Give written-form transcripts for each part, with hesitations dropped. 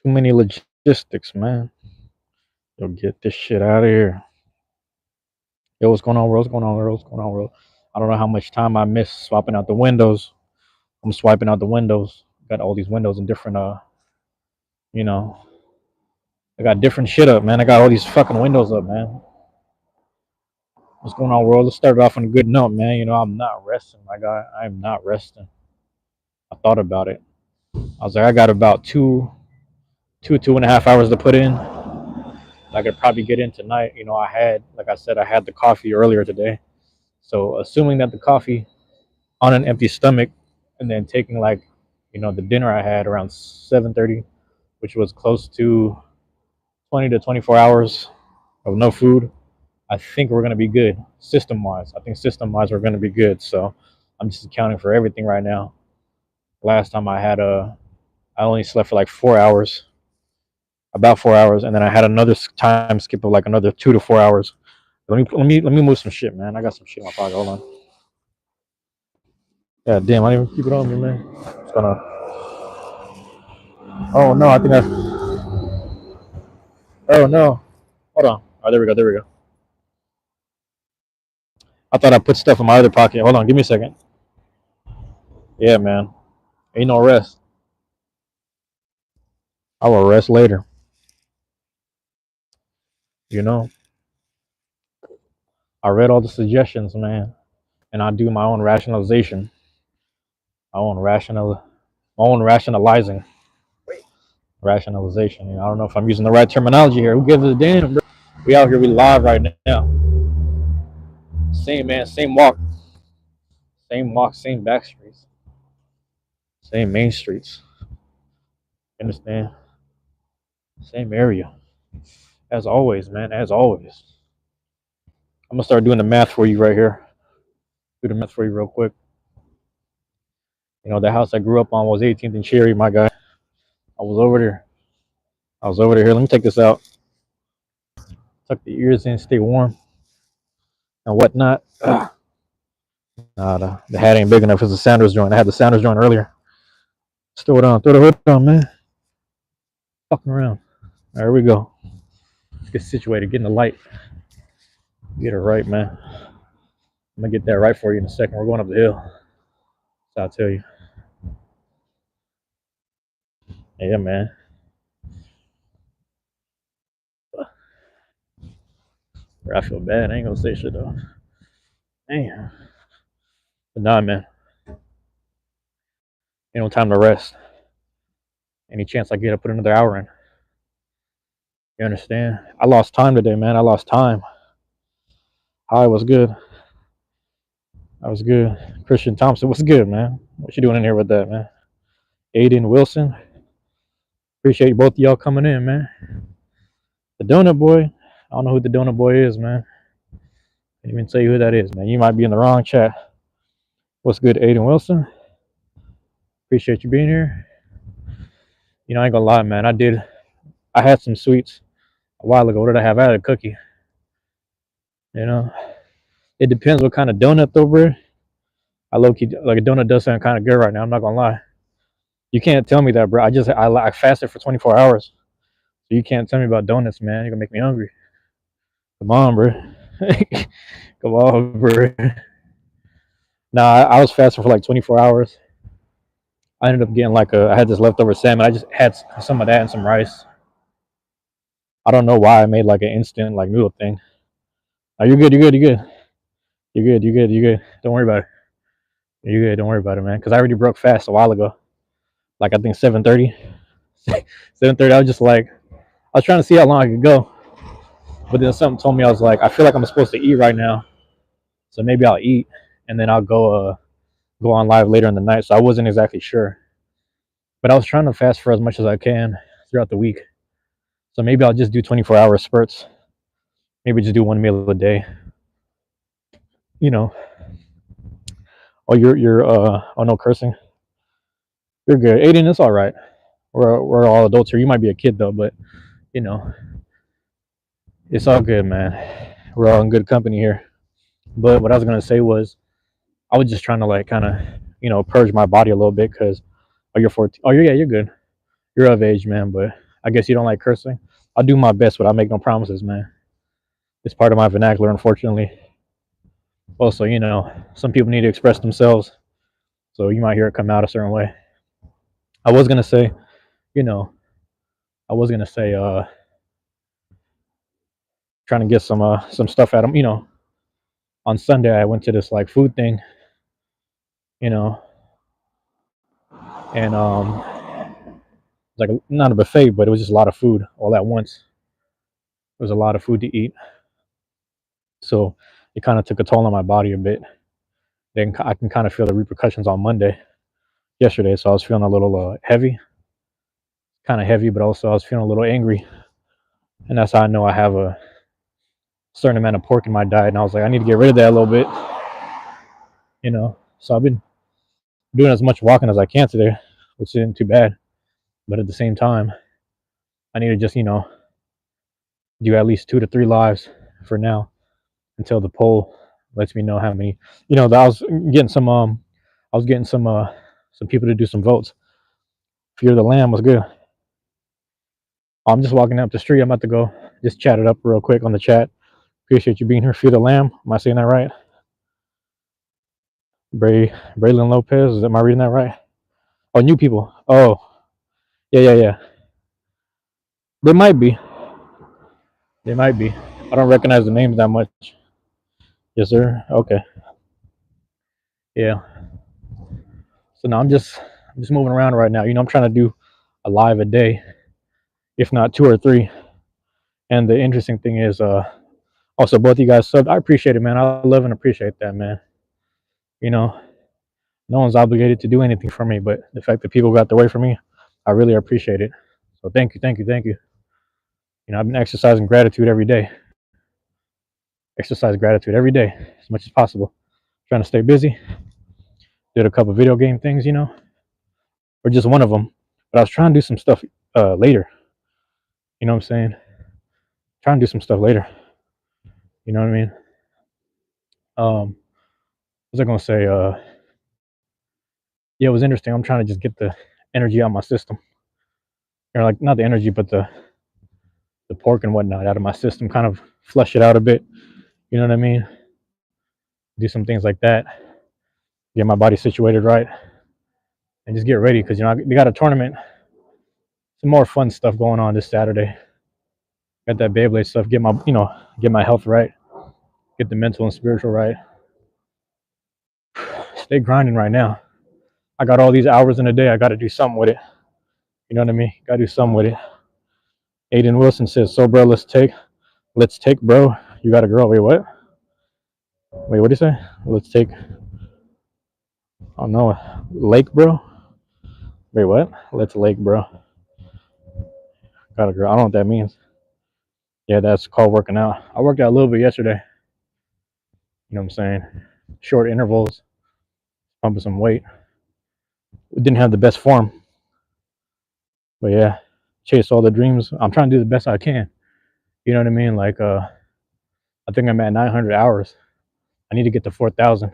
Too many logistics, man. Yo, get this shit out of here. Yo, what's going on, bro? What's going on, bro? What's going on, bro? I don't know how much time I missed swapping out the windows. I'm swiping out the windows. Got all these windows in different, you know, I got different shit up, man. I got all these fucking windows up, man. What's going on, world? Let's start it off on a good note, man. I'm not resting, my guy. I'm not resting. I thought about it. I was like, I got about 2.5 hours to put in. I could probably get in tonight. Like I said, I had the coffee earlier today. So assuming that the coffee on an empty stomach, and then taking the dinner I had around 7:30, which was close to 20 to 24 hours of no food, I think we're gonna be good system wise. I think system wise we're gonna be good. So I'm just accounting for everything right now. Last time I only slept for like 4 hours, about 4 hours, and then I had another time skip of like another 2 to 4 hours. Let me move some shit, man. I got some shit in my pocket. Hold on. Yeah, damn, I didn't even keep it on me, man. It's gonna. Oh no, I think I. Oh no, hold on. Oh, there we go. There we go. I thought I put stuff in my other pocket. Hold on, give me a second. Yeah, man. Ain't no rest. I will rest later. You know, I read all the suggestions, man, and I do my own rationalization, my own rationalizing, rationalization. I don't know if I'm using the right terminology here. Who gives a damn, bro? We out here. We live right now. Same man, same walk, same back streets, same main streets. You understand? Same area. As always, man. As always. I'm gonna start doing the math for you right here. Do the math for you real quick. The house I grew up on was 18th and Cherry, my guy. I was over there. Here. Let me take this out. Tuck the ears in, stay warm, and whatnot. Nah, the hat ain't big enough. It's a Sanders joint. I had the Sanders joint earlier. Throw it on. Throw the hood on, man. Fucking around. There we go. Let's get situated. Get in the light. Get it right, man. I'm gonna get that right for you in a second. We're going up the hill. So I'll tell you. Yeah, man. I feel bad. I ain't gonna say shit though. Damn. But nah, man. Ain't no time to rest. Any chance I get, I put another hour in. You understand? I lost time today, man. I lost time. Hi, was good. I was good. Christian Thompson, what's good, man? What you doing in here with that, man? Aiden Wilson. Appreciate both of y'all coming in, man. The Donut Boy. I don't know who the Donut Boy is, man. Can't even tell you who that is, man. You might be in the wrong chat. What's good, Aiden Wilson? Appreciate you being here. I ain't gonna lie, man. I had some sweets a while ago. What did I have? I had a cookie. It depends what kind of donut though, bro. I low key like a donut does sound kind of good right now. I'm not gonna lie. You can't tell me that, bro. I fasted for 24 hours, so you can't tell me about donuts, man. You're gonna make me hungry. Come on, bro. Come on, bro. Nah, I was fasting for like 24 hours. I ended up getting I had this leftover salmon. I just had some of that and some rice. I don't know why I made like an instant like noodle thing. Oh, you're good. You're good. You're good. You're good. You're good. You're good. Don't worry about it. You're good. Don't worry about it, man. Because I already broke fast a while ago. Like I think 7:30. 7:30. I was just like, I was trying to see how long I could go, but then something told me I was like, I feel like I'm supposed to eat right now, so maybe I'll eat and then I'll go on live later in the night. So I wasn't exactly sure, but I was trying to fast for as much as I can throughout the week. So maybe I'll just do 24-hour spurts. Maybe just do one meal a day. Oh, you're oh no cursing. You're good, Aiden. It's all right. We're all adults here. You might be a kid though, but you know, it's all good, man. We're all in good company here. But what I was gonna say was, I was just trying to like kind of, purge my body a little bit because, oh, you're 14. Oh, yeah, you're good. You're of age, man. But I guess you don't like cursing. I'll do my best, but I make no promises, man. It's part of my vernacular, unfortunately. Also, some people need to express themselves, so you might hear it come out a certain way. I was gonna say, you know, I was gonna say, trying to get some stuff at them. On Sunday I went to this like food thing, you know, and like not a buffet, but it was just a lot of food all at once. It was a lot of food to eat, so it kind of took a toll on my body a bit. Then I can kind of feel the repercussions on Monday, yesterday. So I was feeling a little heavy, kind of heavy, but also I was feeling a little angry, and that's how I know I have a certain amount of pork in my diet. And I was like, I need to get rid of that a little bit, So I've been doing as much walking as I can today, which isn't too bad. But at the same time, I need to just do at least 2 to 3 lives for now until the poll lets me know how many. I was getting some people to do some votes. Fear the Lamb was good. I'm just walking up the street. I'm about to go just chat it up real quick on the chat. Appreciate you being here. Fear the Lamb. Am I saying that right? Braylon Lopez. Am I reading that right? Oh, new people. Oh, yeah. They might be. They might be. I don't recognize the names that much. Yes, sir. Okay. Yeah. So now I'm just moving around right now. I'm trying to do a live a day, if not 2 or 3. And the interesting thing is, also both of you guys subbed. I appreciate it, man. I love and appreciate that, man. No one's obligated to do anything for me, but the fact that people got their way for me, I really appreciate it. So thank you, thank you, thank you. I've been exercising gratitude every day. Exercise gratitude every day as much as possible. Trying to stay busy. Did a couple video game things, or just one of them. But I was trying to do some stuff later. You know what I'm saying? Trying to do some stuff later. You know what I mean? What was I gonna say? Yeah, it was interesting. I'm trying to just get the energy out of my system, or like not the energy, but the pork and whatnot out of my system. Kind of flush it out a bit. You know what I mean? Do some things like that. Get my body situated right, and just get ready because they got a tournament. Some more fun stuff going on this Saturday. Got that Beyblade stuff. Get my health right. Get the mental and spiritual right. Stay grinding right now. I got all these hours in a day. I got to do something with it. You know what I mean? Got to do something with it. Aiden Wilson says, "So, bro, let's take, bro. You got a girl? Wait, what? Wait, what do you say? Let's take. Oh no, lake, bro. Wait, what? Let's lake, bro. Got a girl. I don't know what that means. Yeah, that's called working out. I worked out a little bit yesterday. You know what I'm saying? Short intervals, pumping some weight. We didn't have the best form, but yeah, chase all the dreams. I'm trying to do the best I can. You know what I mean? Like, I think I'm at 900 hours. I need to get to 4,000.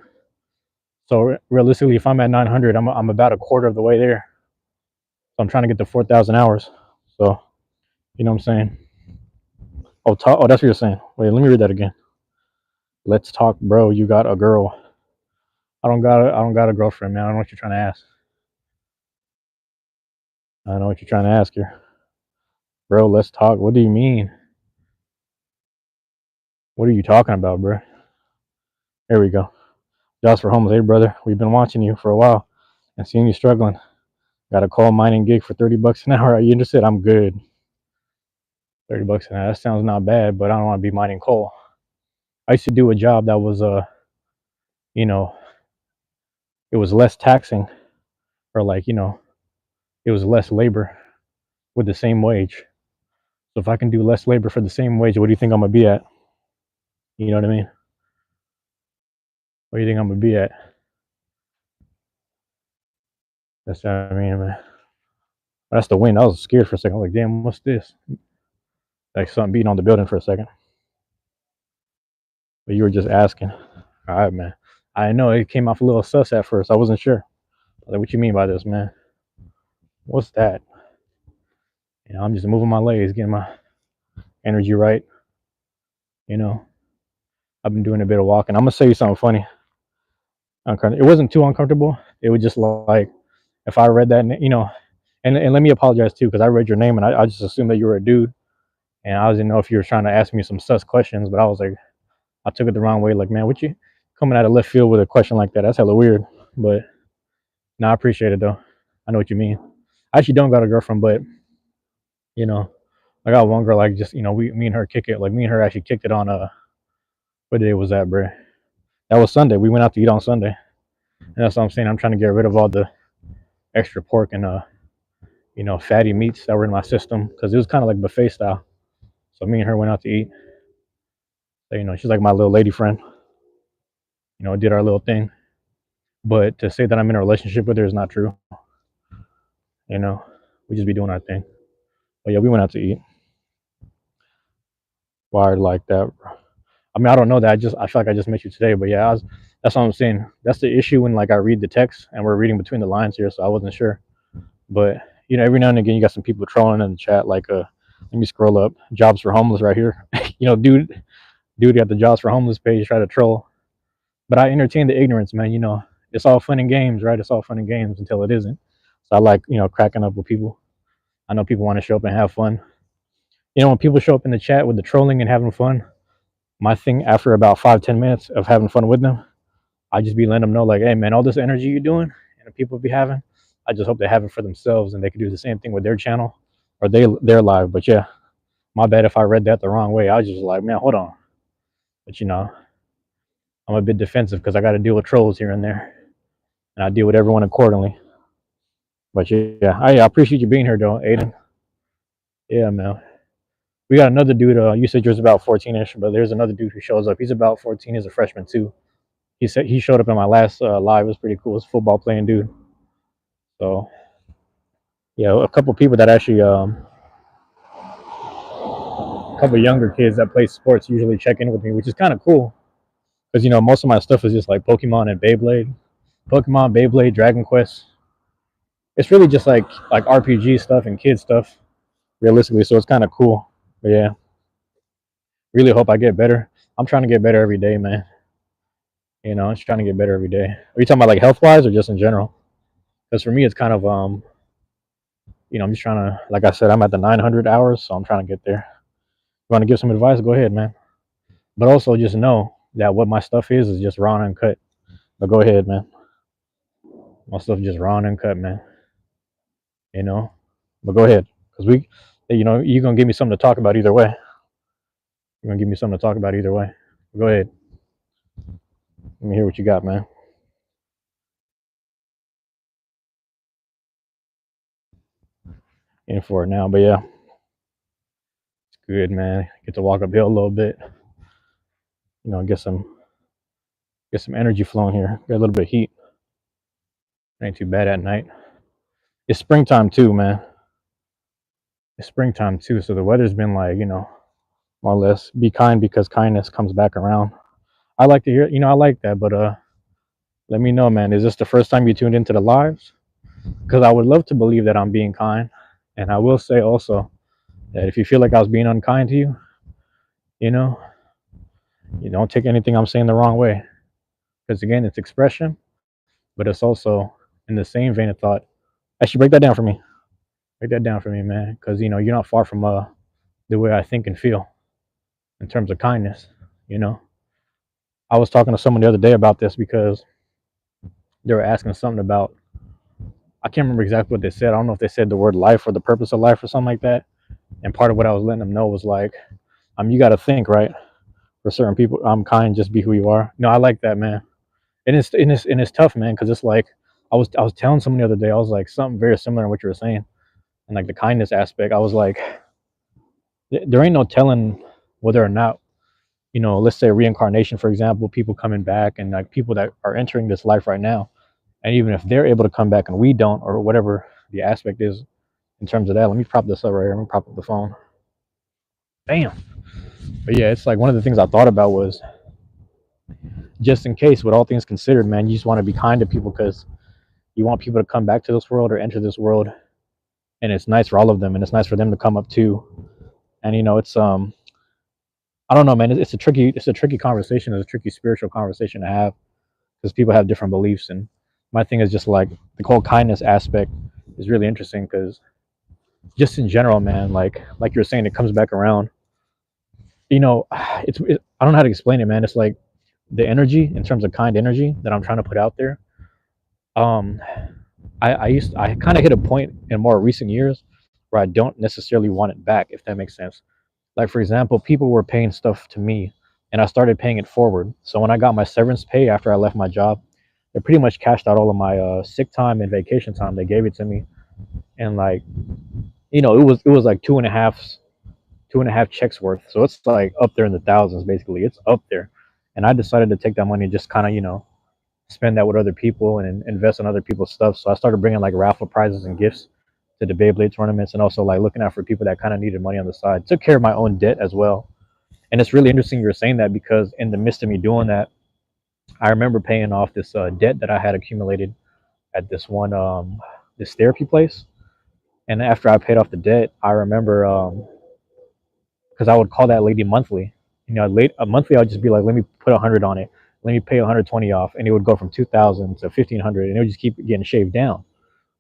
So realistically, if I'm at 900, I'm about a quarter of the way there. So I'm trying to get to 4,000 hours. So, you know what I'm saying? Oh, that's what you're saying. Wait, let me read that again. Let's talk, bro. You got a girl. I don't got a girlfriend, man. I don't know what you're trying to ask. I don't know what you're trying to ask here. Bro, let's talk. What do you mean? What are you talking about, bro? There we go. Just for homeless. Hey, brother, we've been watching you for a while and seeing you struggling. Got a coal mining gig for $30 an hour. Are you interested? I'm good. $30 an hour. That sounds not bad, but I don't want to be mining coal. I used to do a job that was, you know, it was less taxing, or like, it was less labor with the same wage. So if I can do less labor for the same wage, what do you think I'm gonna be at? You know what I mean? What do you think I'm gonna be at? That's what I mean, man. That's the wind. I was scared for a second. I was like, damn, what's this? Like something beating on the building for a second. But you were just asking. All right, man. I know it came off a little sus at first. I wasn't sure. Like, what you mean by this, man? What's that? I'm just moving my legs, getting my energy right. You know, I've been doing a bit of walking. I'm gonna say you something funny. It wasn't too uncomfortable. It was just like if I read that, and let me apologize too because I read your name and I just assumed that you were a dude, and I didn't know if you were trying to ask me some sus questions, but I was like, I took it the wrong way. Like, man, what you coming out of left field with a question like that? That's hella weird. But no, I appreciate it though. I know what you mean. I actually don't got a girlfriend, but you know, I got one girl. Like, just me and her kick it. Like, me and her actually kicked it on what day was that, bro? That was Sunday. We went out to eat on Sunday, and that's what I'm saying. I'm trying to get rid of all the extra pork and fatty meats that were in my system because it was kind of like buffet style. So me and her went out to eat. So, she's like my little lady friend. Did our little thing. But to say that I'm in a relationship with her is not true. You know, we just be doing our thing. But yeah, we went out to eat. Wired like that. I mean, I don't know that. I feel like I just met you today. But yeah, that's what I'm saying. That's the issue when like I read the text and we're reading between the lines here, so I wasn't sure. But every now and again, you got some people trolling in the chat. Like, let me scroll up. Jobs for homeless right here. Dude got the jobs for homeless page. Try to troll, but I entertain the ignorance, man. It's all fun and games, right? It's all fun and games until it isn't. So I like cracking up with people. I know people want to show up and have fun. When people show up in the chat with the trolling and having fun, my thing after about 5-10 minutes of having fun with them, I just be letting them know like, hey man, all this energy you're doing and the people be having, I just hope they have it for themselves and they can do the same thing with their channel or their live. But yeah, my bad if I read that the wrong way. I was just like, man, hold on. But I'm a bit defensive because I got to deal with trolls here and there, and I deal with everyone accordingly. But yeah, I appreciate you being here though, Aiden. Yeah, man. We got another dude. You said yours about 14ish, but there's another dude who shows up. He's about 14. He's a freshman too. He said he showed up in my last live. It was pretty cool. It's a football playing dude. So yeah, a couple people that actually a couple younger kids that play sports usually check in with me, which is kind of cool because most of my stuff is just like Pokemon, Beyblade, Dragon Quest. It's really just like RPG stuff and kid stuff, realistically. So it's kind of cool. But yeah, really hope I get better. I'm trying to get better every day, man. I'm just trying to get better every day. Are you talking about like health wise or just in general? Because for me, it's kind of I'm just trying to, like I said, I'm at the 900 hours, so I'm trying to get there. You want to give some advice? Go ahead, man. But also just know that what my stuff is just raw and uncut. But go ahead, man. My stuff is just raw and uncut, man. But go ahead, because you're gonna give me something to talk about either way. You're gonna give me something to talk about either way. Go ahead. Let me hear what you got, man. In for it now, but yeah, it's good, man. Get to walk uphill a little bit. Get some energy flowing here. Got a little bit of heat. Ain't too bad at night. It's springtime too, man. It's springtime too, so the weather's been like, more or less be kind because kindness comes back around. I like to hear, I like that, but let me know, man. Is this the first time you tuned into the lives? Because I would love to believe that I'm being kind, and I will say also that if you feel like I was being unkind to you, you don't take anything I'm saying the wrong way. Because again, it's expression, but it's also in the same vein of thought. Actually, break that down for me. Break that down for me, man. Because you're not far from the way I think and feel in terms of kindness. I was talking to someone the other day about this because they were asking something about, I can't remember exactly what they said. I don't know if they said the word life or the purpose of life or something like that. And part of what I was letting them know was like, you got to think, right? For certain people, I'm kind, just be who you are. No, I like that, man. And it's tough, man, because it's like I was telling someone the other day, I was like something very similar in what you were saying, and like the kindness aspect. I was like, there ain't no telling whether or not, let's say reincarnation, for example, people coming back and like people that are entering this life right now, and even if they're able to come back and we don't, or whatever the aspect is in terms of that. Let me prop this up right here. Let me prop up the phone. Bam. But yeah, it's like one of the things I thought about was just in case, with all things considered, man, you just want to be kind to people because you want people to come back to this world or enter this world and it's nice for all of them, and it's nice for them to come up too. And it's I don't know, man. It's a tricky conversation. It's a tricky spiritual conversation to have because people have different beliefs. And my thing is just like the whole kindness aspect is really interesting because just in general, man, like you're saying, it comes back around. I don't know how to explain it, man. It's like the energy in terms of kind energy that I'm trying to put out there. Um, I kind of hit a point in more recent years where I don't necessarily want it back, if that makes sense. Like for example, people were paying stuff to me, and I started paying it forward. So when I got my severance pay after I left my job, they pretty much cashed out all of my sick time and vacation time. They gave it to me, and like it was like two and a half checks worth. So it's like up there in the thousands, basically. It's up there, and I decided to take that money and just kind of spend that with other people and invest in other people's stuff. So I started bringing like raffle prizes and gifts to the Beyblade tournaments, and also like looking out for people that kind of needed money on the side. Took care of my own debt as well. And it's really interesting you're saying that because in the midst of me doing that, I remember paying off this debt that I had accumulated at this therapy place. And after I paid off the debt, I remember because I would call that lady monthly. Late a monthly, I'd just be like, let me put 100 on it, let me pay 120 off, and it would go from 2,000 to 1,500, and it would just keep getting shaved down.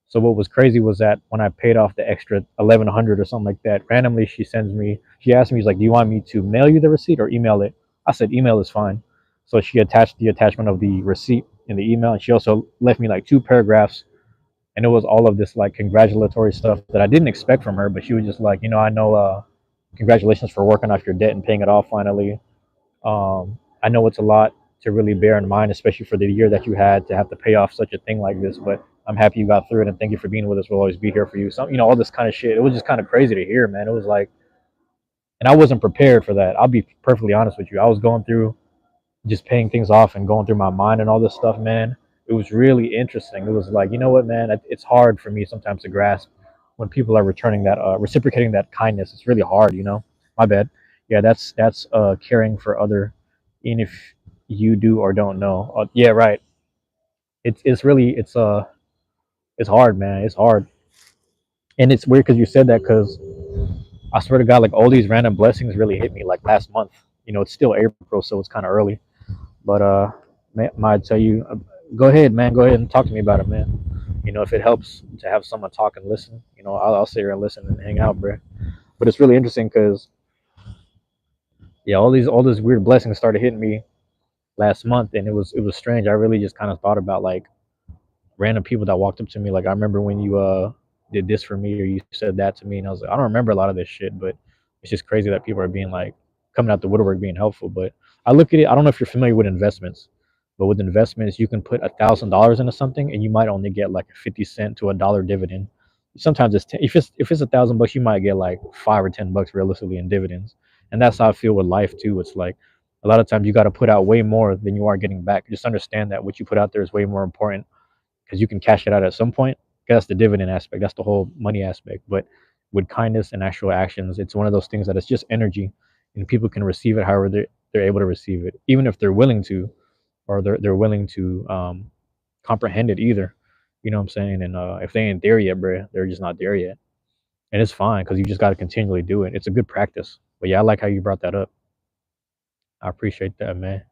So what was crazy was that when I paid off the extra 1,100 or something like that, randomly she asked me, she's like, "Do you want me to mail you the receipt or email it?" I said, "Email is fine." So she attached the attachment of the receipt in the email, and she also left me like two paragraphs, and it was all of this like congratulatory stuff that I didn't expect from her. But she was just like, I know, congratulations for working off your debt and paying it off finally. I know it's a lot to really bear in mind, especially for the year that you had to have to pay off such a thing like this. But I'm happy you got through it, and thank you for being with us. We'll always be here for you. So, all this kind of shit. It was just kind of crazy to hear, man. It was like, and I wasn't prepared for that. I'll be perfectly honest with you. I was going through just paying things off and going through my mind and all this stuff, man. It was really interesting. It was like, you know what, man? It's hard for me sometimes to grasp when people are returning that, reciprocating that kindness. It's really hard. My bad. Yeah, that's caring for other, even if you do or don't know. Yeah, right. It's really it's hard, man. It's hard, and it's weird because you said that because I swear to God, like all these random blessings really hit me like last month. It's still April, so it's kind of early. But might tell you, go ahead, man. Go ahead and talk to me about it, man. If it helps to have someone talk and listen, I'll sit here and listen and hang out, bro. But it's really interesting because yeah, all these weird blessings started hitting me last month, and it was strange. I really just kind of thought about like random people that walked up to me. Like I remember when you did this for me or you said that to me, and I was like, I don't remember a lot of this shit, but it's just crazy that people are being like coming out the woodwork being helpful. But I look at it. I don't know if you're familiar with investments, but with investments, you can put $1,000 into something, and you might only get like a 50 cent to $1 dividend. Sometimes it's if it's $1,000 you might get like $5 or $10 realistically in dividends. And that's how I feel with life too. It's like a lot of times you got to put out way more than you are getting back. Just understand that what you put out there is way more important because you can cash it out at some point. 'Cause that's the dividend aspect. That's the whole money aspect. But with kindness and actual actions, it's one of those things that it's just energy, and people can receive it however they're able to receive it, even if they're willing to, or they're willing to comprehend it either. You know what I'm saying? And if they ain't there yet, bro, they're just not there yet, and it's fine because you just got to continually do it. It's a good practice. But yeah, I like how you brought that up. I appreciate that, man.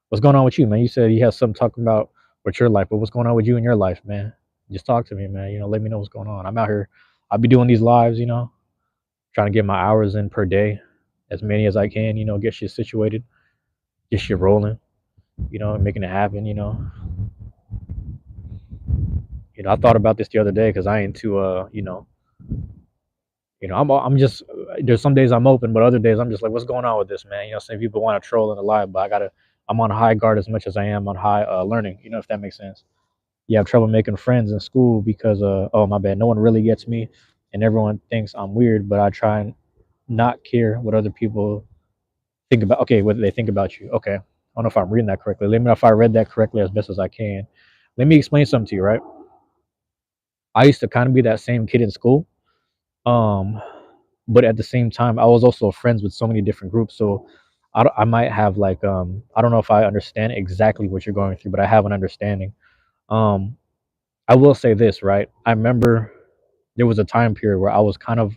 What's going on with you, man? You said you have something talking about with your life, but what's going on with you in your life, man? Just talk to me, man. Let me know what's going on. I'm out here. I'll be doing these lives, trying to get my hours in per day, as many as I can. Get shit situated, get shit rolling. And making it happen. I thought about this the other day because I ain't too, I'm just there's some days I'm open, but other days I'm just like, what's going on with this, man? Some people want to troll in the live, but I'm on high guard as much as I am on high learning. If that makes sense. You have trouble making friends in school because oh my bad, no one really gets me, and everyone thinks I'm weird, but I try and not care what other people think about. Okay, what they think about you. Okay, I don't know if I'm reading that correctly. Let me know if I read that correctly as best as I can. Let me explain something to you, right? I used to kind of be that same kid in school, um but at the same time I was also friends with so many different groups. So I might have like I don't know if I understand exactly what you're going through, but I have an understanding. um I will say this, right? I remember there was a time period where I was kind of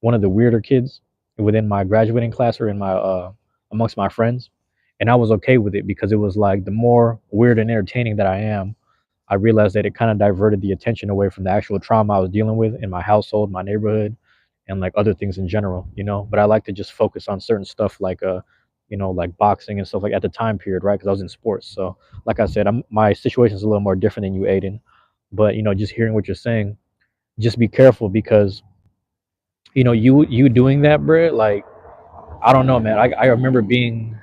one of the weirder kids within my graduating class or in my amongst my friends, and I was okay with it because it was like the more weird and entertaining that I am, I realized that it kind of diverted the attention away from the actual trauma I was dealing with in my household, my neighborhood, and like other things in general, you know. But I like to just focus on certain stuff like you know, like boxing and stuff like at the time period, right? Because I was in sports. So, like I said, my situation is a little more different than you, Aiden. But you know, just hearing what you're saying, just be careful because you know you doing that, bro. Like I don't know, man. I remember being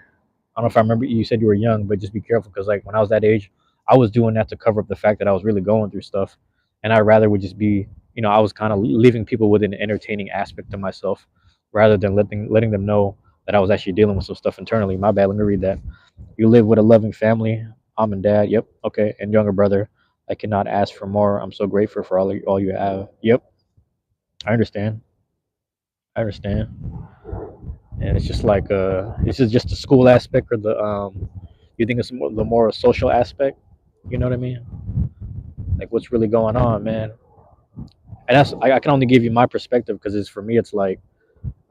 I don't know if I remember you said you were young, but just be careful because like when I was that age, I was doing that to cover up the fact that I was really going through stuff, and I rather would just be, you know, I was kind of leaving people with an entertaining aspect to myself, rather than letting them know that I was actually dealing with some stuff internally. My bad. Let me read that. You live with a loving family, mom and dad. Yep. Okay. And younger brother. I cannot ask for more. I'm so grateful for all you have. Yep. I understand. I understand. And it's just like this is just the school aspect or the you think it's more, the more social aspect, you know what I mean, like what's really going on, man. And I can only give you my perspective because it's for me it's like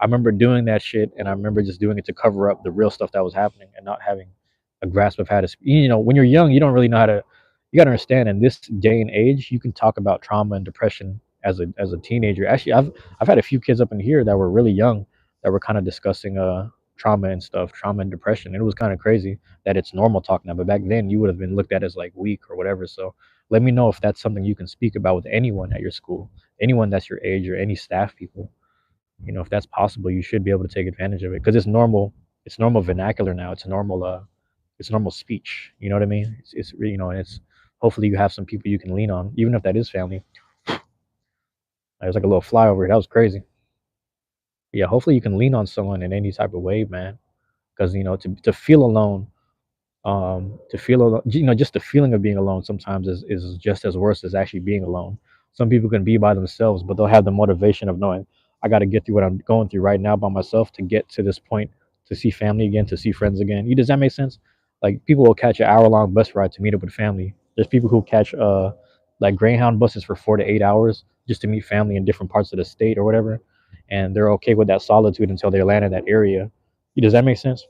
I remember doing that shit, and I remember just doing it to cover up the real stuff that was happening and not having a grasp of how to. You know, when you're young, you don't really know how to. You got to understand, in this day and age, you can talk about trauma and depression as a teenager. Actually, I've had a few kids up in here that were really young that were kind of discussing trauma and stuff, trauma and depression, and it was kind of crazy that it's normal talk now. But back then, you would have been looked at as like weak or whatever. So let me know if that's something you can speak about with anyone at your school, anyone that's your age, or any staff people. You know, if that's possible, you should be able to take advantage of it because it's normal vernacular now. It's normal speech. You know what I mean? It's you know, and it's hopefully you have some people you can lean on, even if that is family. There's like a little flyover. That was crazy. Yeah, hopefully you can lean on someone in any type of way, man. Because you know, to feel alone, to feel alone, you know, just the feeling of being alone sometimes is just as worse as actually being alone. Some people can be by themselves, but they'll have the motivation of knowing I got to get through what I'm going through right now by myself to get to this point, to see family again, to see friends again. Does that make sense? Like people will catch an hour long bus ride to meet up with family. There's people who catch like Greyhound buses for 4 to 8 hours just to meet family in different parts of the state or whatever, and they're okay with that solitude until they land in that area. Does that make sense?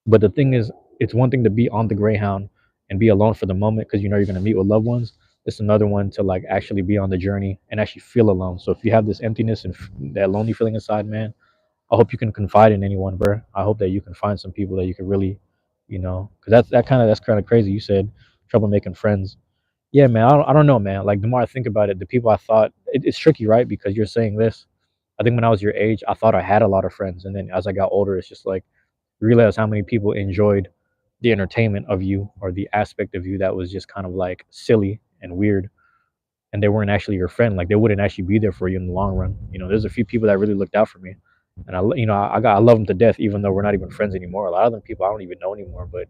But the thing is, it's one thing to be on the Greyhound and be alone for the moment because you know you're gonna meet with loved ones. It's another one to like actually be on the journey and actually feel alone. So if you have this emptiness and that lonely feeling inside, man, I hope you can confide in anyone, bro. I hope that you can find some people that you can really, you know, because that's kind of crazy. You said trouble making friends. Yeah, man. I don't know, man. Like the more I think about it, the people I thought it's tricky, right? Because you're saying this. I think when I was your age, I thought I had a lot of friends, and then as I got older, it's just like realize how many people enjoyed the entertainment of you or the aspect of you that was just kind of like silly and weird, and they weren't actually your friend. Like they wouldn't actually be there for you in the long run. You know, there's a few people that really looked out for me, and you know, I love them to death, even though we're not even friends anymore. A lot of them people I don't even know anymore. But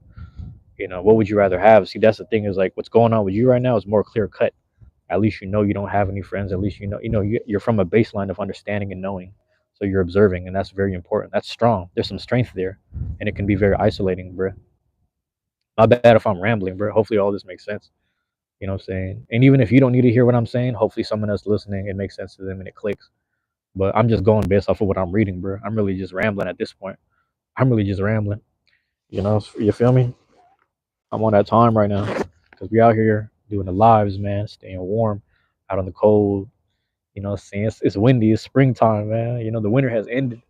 you know, what would you rather have? See, that's the thing is like what's going on with you right now is more clear cut. At least you know you don't have any friends. At least you're from a baseline of understanding and knowing. So you're observing, and that's very important. That's strong. There's some strength there, and it can be very isolating, bro. My bad if I'm rambling, bro. Hopefully all this makes sense. You know what I'm saying? And even if you don't need to hear what I'm saying, hopefully someone else listening, it makes sense to them and it clicks. But I'm just going based off of what I'm reading, bro. I'm really just rambling at this point. I'm really just rambling. You know, you feel me? I'm on that time right now because we out here doing the lives, man, staying warm out on the cold. You know what I'm saying? It's windy. It's springtime, man. You know, the winter has ended,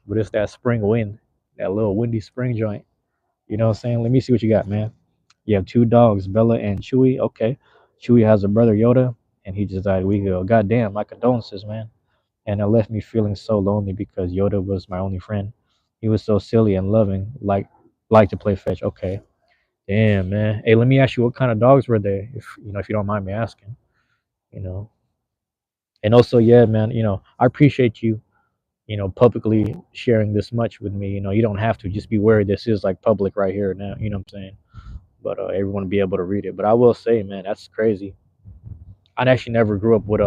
but it's that spring wind, that little windy spring joint. You know what I'm saying? Let me see what you got, man. You have two dogs, Bella and Chewy. Okay. Chewy has a brother, Yoda, and he just died a week ago. God damn, my condolences, man. And it left me feeling so lonely because Yoda was my only friend. He was so silly and loving, like to play fetch. Okay. Damn, man. Hey, let me ask you what kind of dogs were they? If you don't mind me asking. You know. And also, yeah, man, I appreciate you, publicly sharing this much with me. You don't have to just be worried. This is like public right here now. You know what I'm saying? But everyone be able to read it. But I will say, man, that's crazy. I actually never grew up with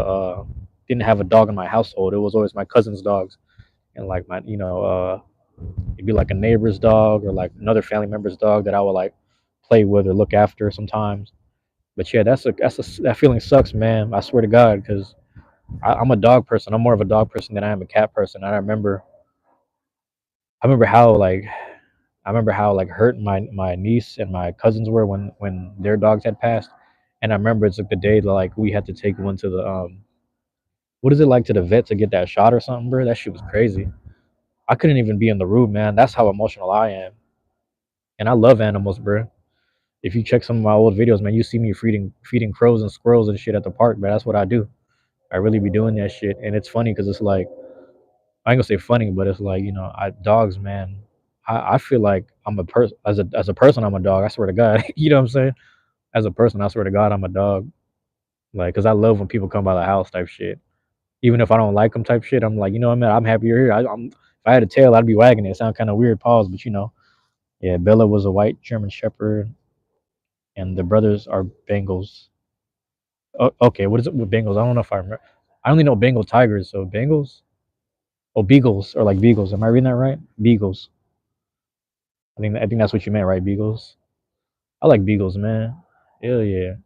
didn't have a dog in my household. It was always my cousin's dogs, and like it'd be like a neighbor's dog or like another family member's dog that I would like play with or look after sometimes. But yeah, that feeling sucks, man. I swear to God, because I'm a dog person. I'm more of a dog person than I am a cat person. I remember how like I remember how like hurt my niece and my cousins were when their dogs had passed, and I remember it's like the day that like we had to take one to the what is it like to the vet to get that shot or something, bro? That shit was crazy. I couldn't even be in the room, man. That's how emotional I am, and I love animals, bro. If you check some of my old videos, man, you see me feeding crows and squirrels and shit at the park, but that's what I do. I really be doing that shit, and it's funny because it's like I ain't gonna say funny, but it's like I dogs, man. I feel like I'm a person as a person. I'm a dog. I swear to God, you know what I'm saying? As a person, I swear to God, I'm a dog. Like, cause I love when people come by the house type shit. Even if I don't like them type shit, I'm like, you know what, man, I'm happy you're here. If I had a tail, I'd be wagging it. It sound kind of weird, pause, but yeah. Bella was a white German Shepherd, and the brothers are Bengals. Okay, what is it with Bengals? I don't know if I remember. I only know Bengal tigers, so Bengals. Oh, beagles or like beagles. Am I reading that right? Beagles. I think that's what you meant, right? Beagles. I like beagles, man. Hell yeah. I'm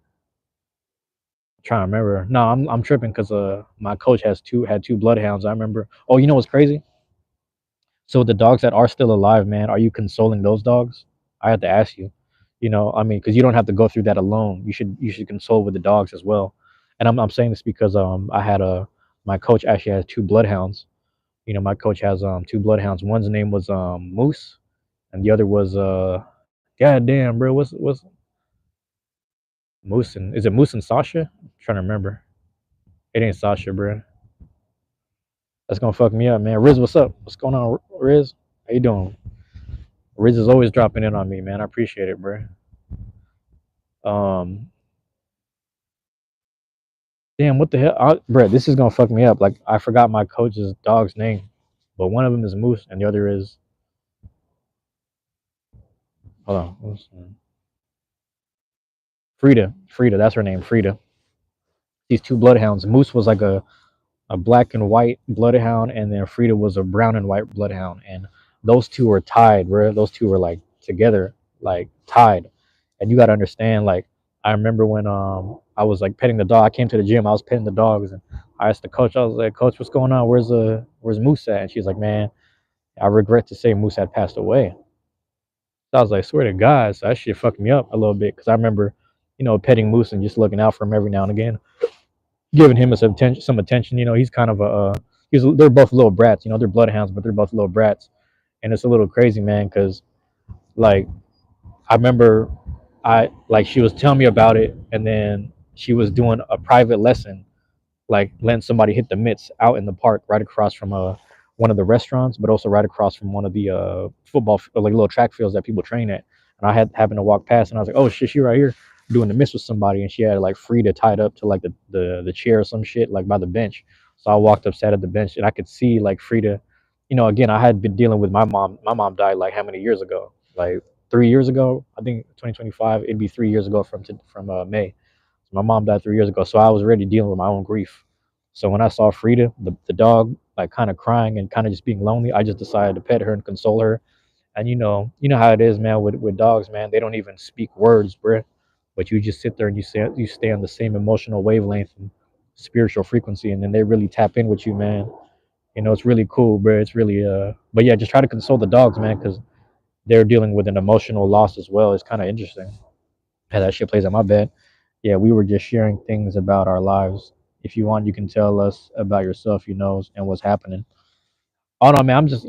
trying to remember. No, I'm tripping because my coach had two bloodhounds. I remember. Oh, you know what's crazy? So the dogs that are still alive, man, are you consoling those dogs? I have to ask you. I mean, because you don't have to go through that alone. You should console with the dogs as well. And I'm saying this because I had a my coach actually has two bloodhounds. My coach has two bloodhounds. One's name was Moose, and the other was God damn, bro, what's Moose and is it Moose and Sasha? I'm trying to remember. It ain't Sasha, bro. That's gonna fuck me up, man. Riz, what's up? What's going on, Riz? How you doing? Riz is always dropping in on me, man. I appreciate it, bro. Um, Damn, what the hell, bro? This is gonna fuck me up. Like I forgot my coach's dog's name, but one of them is Moose and the other is hold on, Frida. Frida, that's her name, Frida. These two bloodhounds. Moose was like a black and white bloodhound, and then Frida was a brown and white bloodhound, and those two were tied. Where those two were like together, like tied. And you got to understand, like I remember when I was like petting the dog. I came to the gym. I was petting the dogs, and I asked the coach. I was like, "Coach, what's going on? Where's Moose at?" And she's like, "Man, I regret to say Moose had passed away." So I was like, "Swear to God," so that shit fucked me up a little bit because I remember, petting Moose and just looking out for him every now and again, giving him some attention. He's kind of they're both little brats. They're bloodhounds, but they're both little brats, and it's a little crazy, man. Because like I remember, I like she was telling me about it, and then she was doing a private lesson like letting somebody hit the mitts out in the park right across from one of the restaurants, but also right across from one of the like little track fields that people train at. And I had happened to walk past, and I was like, "Oh shit, she right here doing the mitts with somebody," and she had like Frida tied up to like the chair or some shit like by the bench. So I walked up, sat at the bench, and I could see like Frida. Again, I had been dealing with my mom. My mom died like how many years ago? Like 3 years ago, I think 2025. It'd be 3 years ago from May. My mom died 3 years ago, so I was already dealing with my own grief. So when I saw Frida, the dog, like kind of crying and kind of just being lonely, I just decided to pet her and console her. And you know how it is, man, with dogs, man. They don't even speak words, bruh. But you just sit there and you stay on the same emotional wavelength and spiritual frequency, and then they really tap in with you, man. It's really cool, bro. It's really but yeah, just try to console the dogs, man, because they're dealing with an emotional loss as well. It's kind of interesting how that shit plays on my bed. Yeah, we were just sharing things about our lives. If you want, you can tell us about yourself, and what's happening. Oh no, man, I'm just,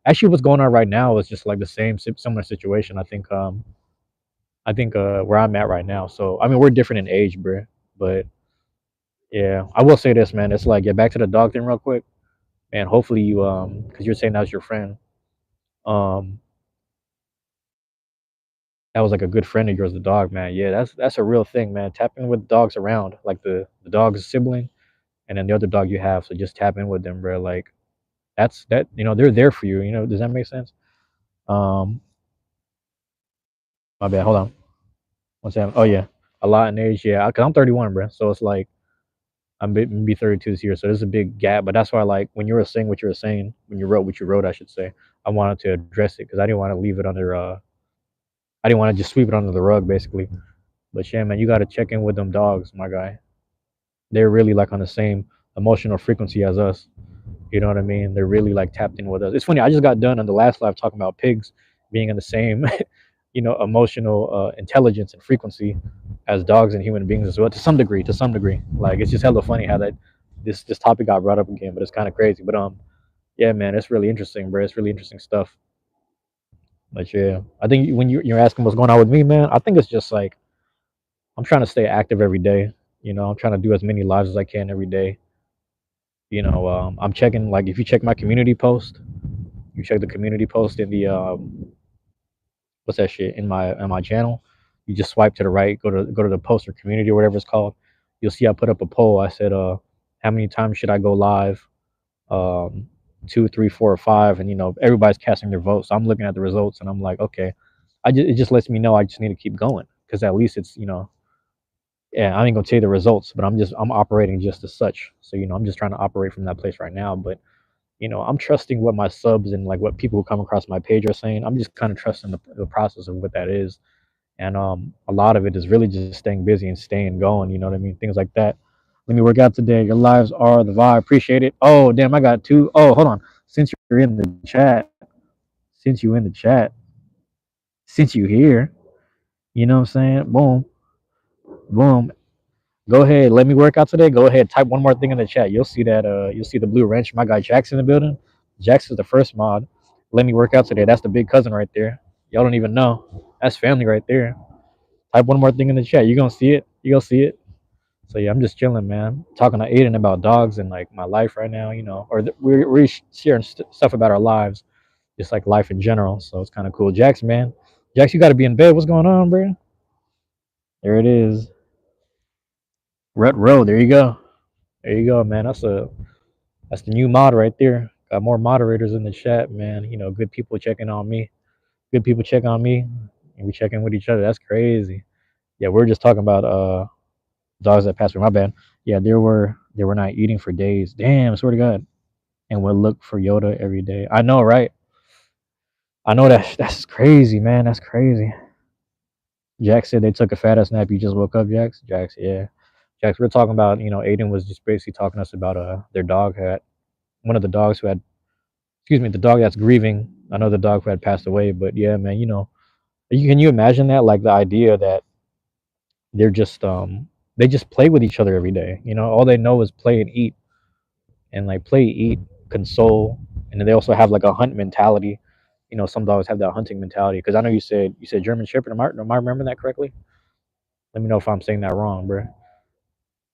actually, what's going on right now is just like the same similar situation. I think where I'm at right now. So I mean, we're different in age, bro. But yeah, I will say this, man. It's like, back to the dog thing real quick, man. Hopefully you, because you're saying that's your friend. Um, that was like a good friend of yours, the dog, man. Yeah, that's a real thing, man. Tapping with dogs around, like the dog's sibling, and then the other dog you have. So just tap in with them, bro. Like that. They're there for you. Does that make sense? Um, my bad. Hold on. What's that? Oh yeah, a lot in age. Yeah, cause I'm 31, bro. So it's like be 32 this year. So there's a big gap. But that's why, like, when you were saying what you were saying, when you wrote what you wrote, I should say, I wanted to address it because I didn't want to leave it under. I didn't want to just sweep it under the rug, basically. But yeah, man, you got to check in with them dogs, my guy. they're really like on the same emotional frequency as us. You know what I mean? They're really like tapped in with us. It's funny. I just got done on the last live talking about pigs being in the same, emotional intelligence and frequency as dogs and human beings as well, to some degree. To some degree, like it's just hella funny how that this topic got brought up again, but it's kind of crazy. But yeah, man, it's really interesting, bro. It's really interesting stuff. But yeah, I think when you're asking what's going on with me, man, I think it's just like I'm trying to stay active every day. I'm trying to do as many lives as I can every day. I'm checking, like, if you check my community post, you check the community post in the what's that shit in my channel. You just swipe to the right, go to the post or community or whatever it's called. You'll see I put up a poll. I said, how many times should I go live? Um, 2, 3, 4, or 5, and everybody's casting their votes. So I'm looking at the results and I'm like, okay, it just lets me know I just need to keep going because at least it's yeah, I ain't gonna tell you the results, but I'm operating just as such. So I'm just trying to operate from that place right now. But I'm trusting what my subs and like what people who come across my page are saying. I'm just kind of trusting the process of what that is, and a lot of it is really just staying busy and staying going. You know what I mean? Things like that. Let me work out today. Your lives are the vibe. Appreciate it. Oh damn, I got two. Oh, hold on. Since you're in the chat, since you in the chat, since you here, you know what I'm saying? Boom, boom. Go ahead. Let me work out today. Go ahead. Type one more thing in the chat. You'll see that. You'll see the blue wrench. My guy Jax in the building. Jax is the first mod. Let me work out today. That's the big cousin right there. Y'all don't even know. That's family right there. Type one more thing in the chat. You gonna see it. You gonna see it. So yeah, I'm just chilling, man. Talking to Aiden about dogs and like my life right now. We're sharing stuff about our lives, just like life in general. So it's kind of cool. Jax, man. Jax, you got to be in bed. What's going on, bro? There it is. Rut Row. There you go. There you go, man. That's the new mod right there. Got more moderators in the chat, man. Good people checking on me. Good people check on me, and we check in with each other. That's crazy. Yeah, we're just talking about dogs that passed away. My bad. Yeah, they were not eating for days. Damn, I swear to God. And we'll look for Yoda every day. I know, right? I know that's crazy, man. That's crazy. Jack said they took a fat ass nap. You just woke up, Jax. Jax, yeah. Jax, we're talking about. Aiden was just basically talking to us about their dog had one of the dogs who had, excuse me, the dog that's grieving. I know the dog who had passed away, but yeah, man, can you imagine that? Like the idea that they're just they just play with each other every day. All they know is play and eat, and like play, eat, console, and then they also have like a hunt mentality. Some dogs have that hunting mentality. Because I know you said German Shepherd. Am I remembering that correctly? Let me know if I'm saying that wrong, bro.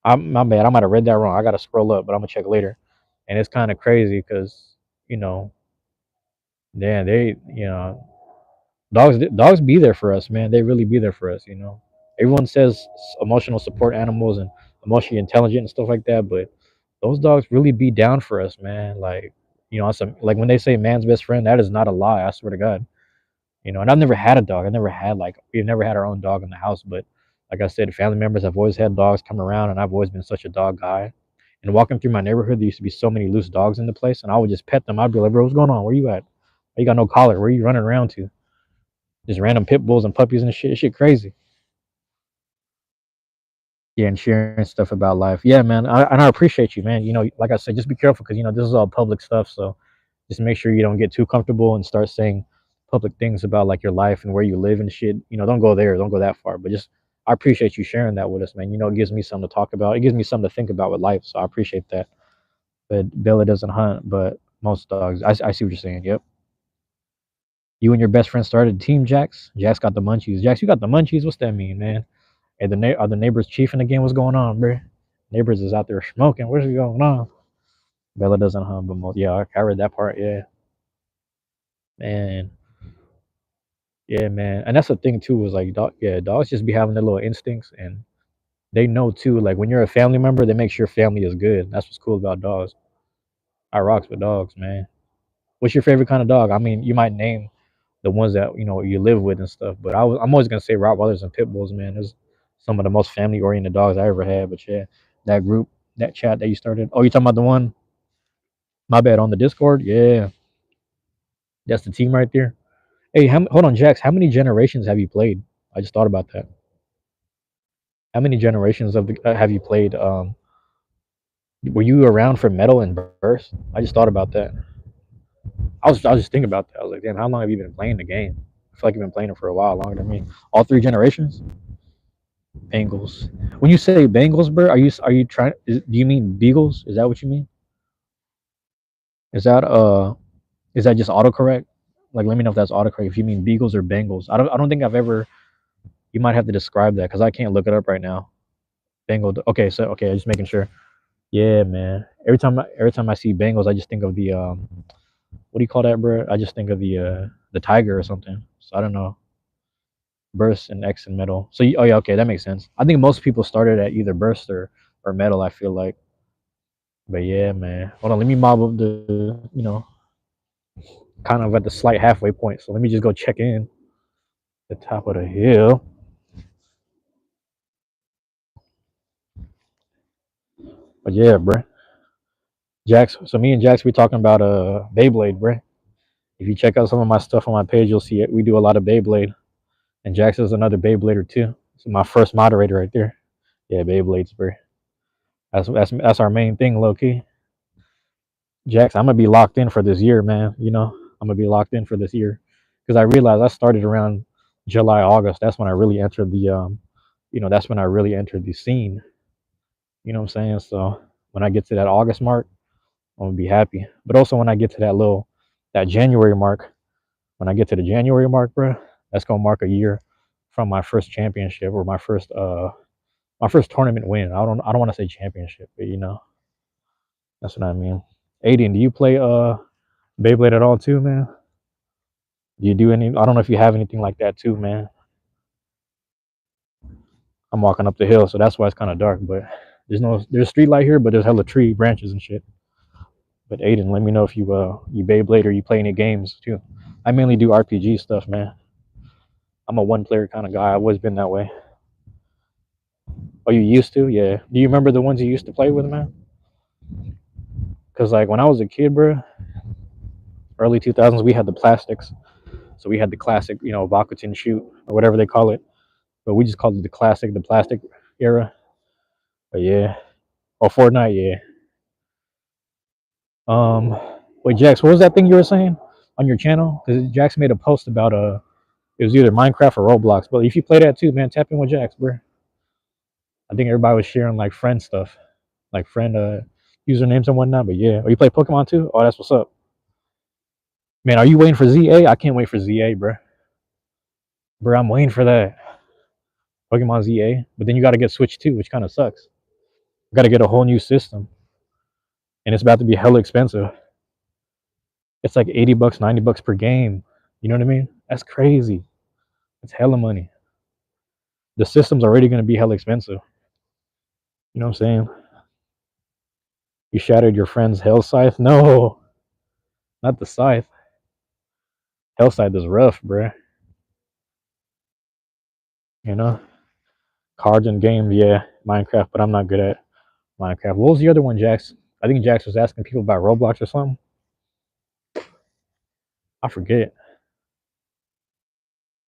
My bad. I might have read that wrong. I gotta scroll up, but I'm gonna check later. And it's kind of crazy because you know, yeah, dogs be there for us, man. They really be there for us. Everyone says emotional support animals and emotionally intelligent and stuff like that, but those dogs really be down for us, man. Like, awesome. Like when they say man's best friend, that is not a lie. I swear to God. And I've never had a dog. We've never had our own dog in the house, but like I said, family members have always had dogs come around, and I've always been such a dog guy. And walking through my neighborhood, there used to be so many loose dogs in the place, and I would just pet them. I'd be like, bro, what's going on? Where you at? You got no collar. Where you running around to? Just random pit bulls and puppies and shit. Shit crazy. Yeah, and sharing stuff about life. Yeah, man. And I appreciate you, man. Like I said, just be careful because this is all public stuff. So just make sure you don't get too comfortable and start saying public things about like your life and where you live and shit. Don't go there. Don't go that far. But just I appreciate you sharing that with us, man. It gives me something to talk about. It gives me something to think about with life. So I appreciate that. But Bella doesn't hunt, but most dogs. I see what you're saying. Yep. You and your best friend started a team, Jax. Jax got the munchies. Jax, you got the munchies. What's that mean, man? Hey, are the neighbors chiefing again? What's going on, bro? Neighbors is out there smoking. What's going on? Bella doesn't hunt, but yeah, I read that part. Yeah, man. Yeah, man. And that's the thing too. Is like, dogs just be having their little instincts, and they know too. Like when you're a family member, they make sure family is good. That's what's cool about dogs. I rocks with dogs, man. What's your favorite kind of dog? I mean, you might name the ones that you live with and stuff, but I'm always gonna say Rottweilers and Pit Bulls, man. There's some of the most family oriented dogs I ever had. But yeah, that group, that chat that you started. Oh, you talking about the one? My bad, on the Discord. Yeah, that's the team right there. Hey, hold on, Jax. How many generations have you played? I just thought about that. How many generations have you played? Were you around for metal and burst? I just thought about that. I was just thinking about that. I was like, damn, how long have you been playing the game? I feel like you've been playing it for a while, longer than me. All three generations. Bengals. When you say Bengals, bro, are you trying? Do you mean Beagles? Is that what you mean? Is that is that just autocorrect? Like, let me know if that's autocorrect. If you mean Beagles or Bengals, I don't think I've ever. You might have to describe that because I can't look it up right now. Bengal. Okay, so okay, I'm just making sure. Yeah, man. Every time I see Bengals, I just think of the what do you call that, bro? I just think of the tiger or something. So I don't know. Burst and X and metal. So oh yeah, okay, that makes sense. I think most people started at either burst or metal. I feel like, but yeah, man. Hold on, let me mob up kind of at the slight halfway point. So let me just go check in the top of the hill. But yeah, bro. Jax. So me and Jax, we talking about Beyblade, bro. If you check out some of my stuff on my page, you'll see it. We do a lot of Beyblade, and Jax is another Beyblader too. So my first moderator right there. Yeah, Beyblades, bro. That's our main thing, low key. Jax, I'm gonna be locked in for this year, man. I'm gonna be locked in for this year because I realized I started around July, August. That's when I really entered that's when I really entered the scene. You know what I'm saying? So when I get to that August mark, I'm gonna be happy. But also when I get to that January mark, when I get to the January mark, bro, that's gonna mark a year from my first championship or my first tournament win. I don't want to say championship, but that's what I mean. Aiden, do you play Beyblade at all too, man? Do you do any? I don't know if you have anything like that too, man. I'm walking up the hill, so that's why it's kind of dark. But there's street light here, but there's hella tree branches and shit. But Aiden, let me know if you Beyblade or you play any games too. I mainly do RPG stuff, man. I'm a one player kind of guy. I've always been that way. Oh, you used to? Yeah. Do you remember the ones you used to play with, man? Cause like when I was a kid, bro, early 2000s, we had the plastics. So we had the classic, Bakutin shoot or whatever they call it. But we just called it the plastic era. But yeah. Oh, Fortnite, yeah. Um, wait, Jax, what was that thing you were saying on your channel? Because Jax made a post about it was either Minecraft or Roblox. But if you play that too, man, tap in with Jax, bro. I think everybody was sharing like friend stuff, like friend usernames and whatnot. But yeah, or you play Pokemon too? Oh, that's what's up, man. Are you waiting for ZA? I can't wait for ZA, bro. Bro, I'm waiting for that Pokemon ZA. But then you got to get Switch 2, which kind of sucks. Got to get a whole new system, and it's about to be hella expensive. It's like $80, $90 per game. You know what I mean? That's crazy. It's hella money. The system's already gonna be hella expensive. You know what I'm saying? You shattered your friend's hell scythe? No, not the scythe. Hell scythe is rough, bruh. You know? Cards and games, yeah. Minecraft, but I'm not good at Minecraft. What was the other one, Jax? I think Jax was asking people about Roblox or something. I forget.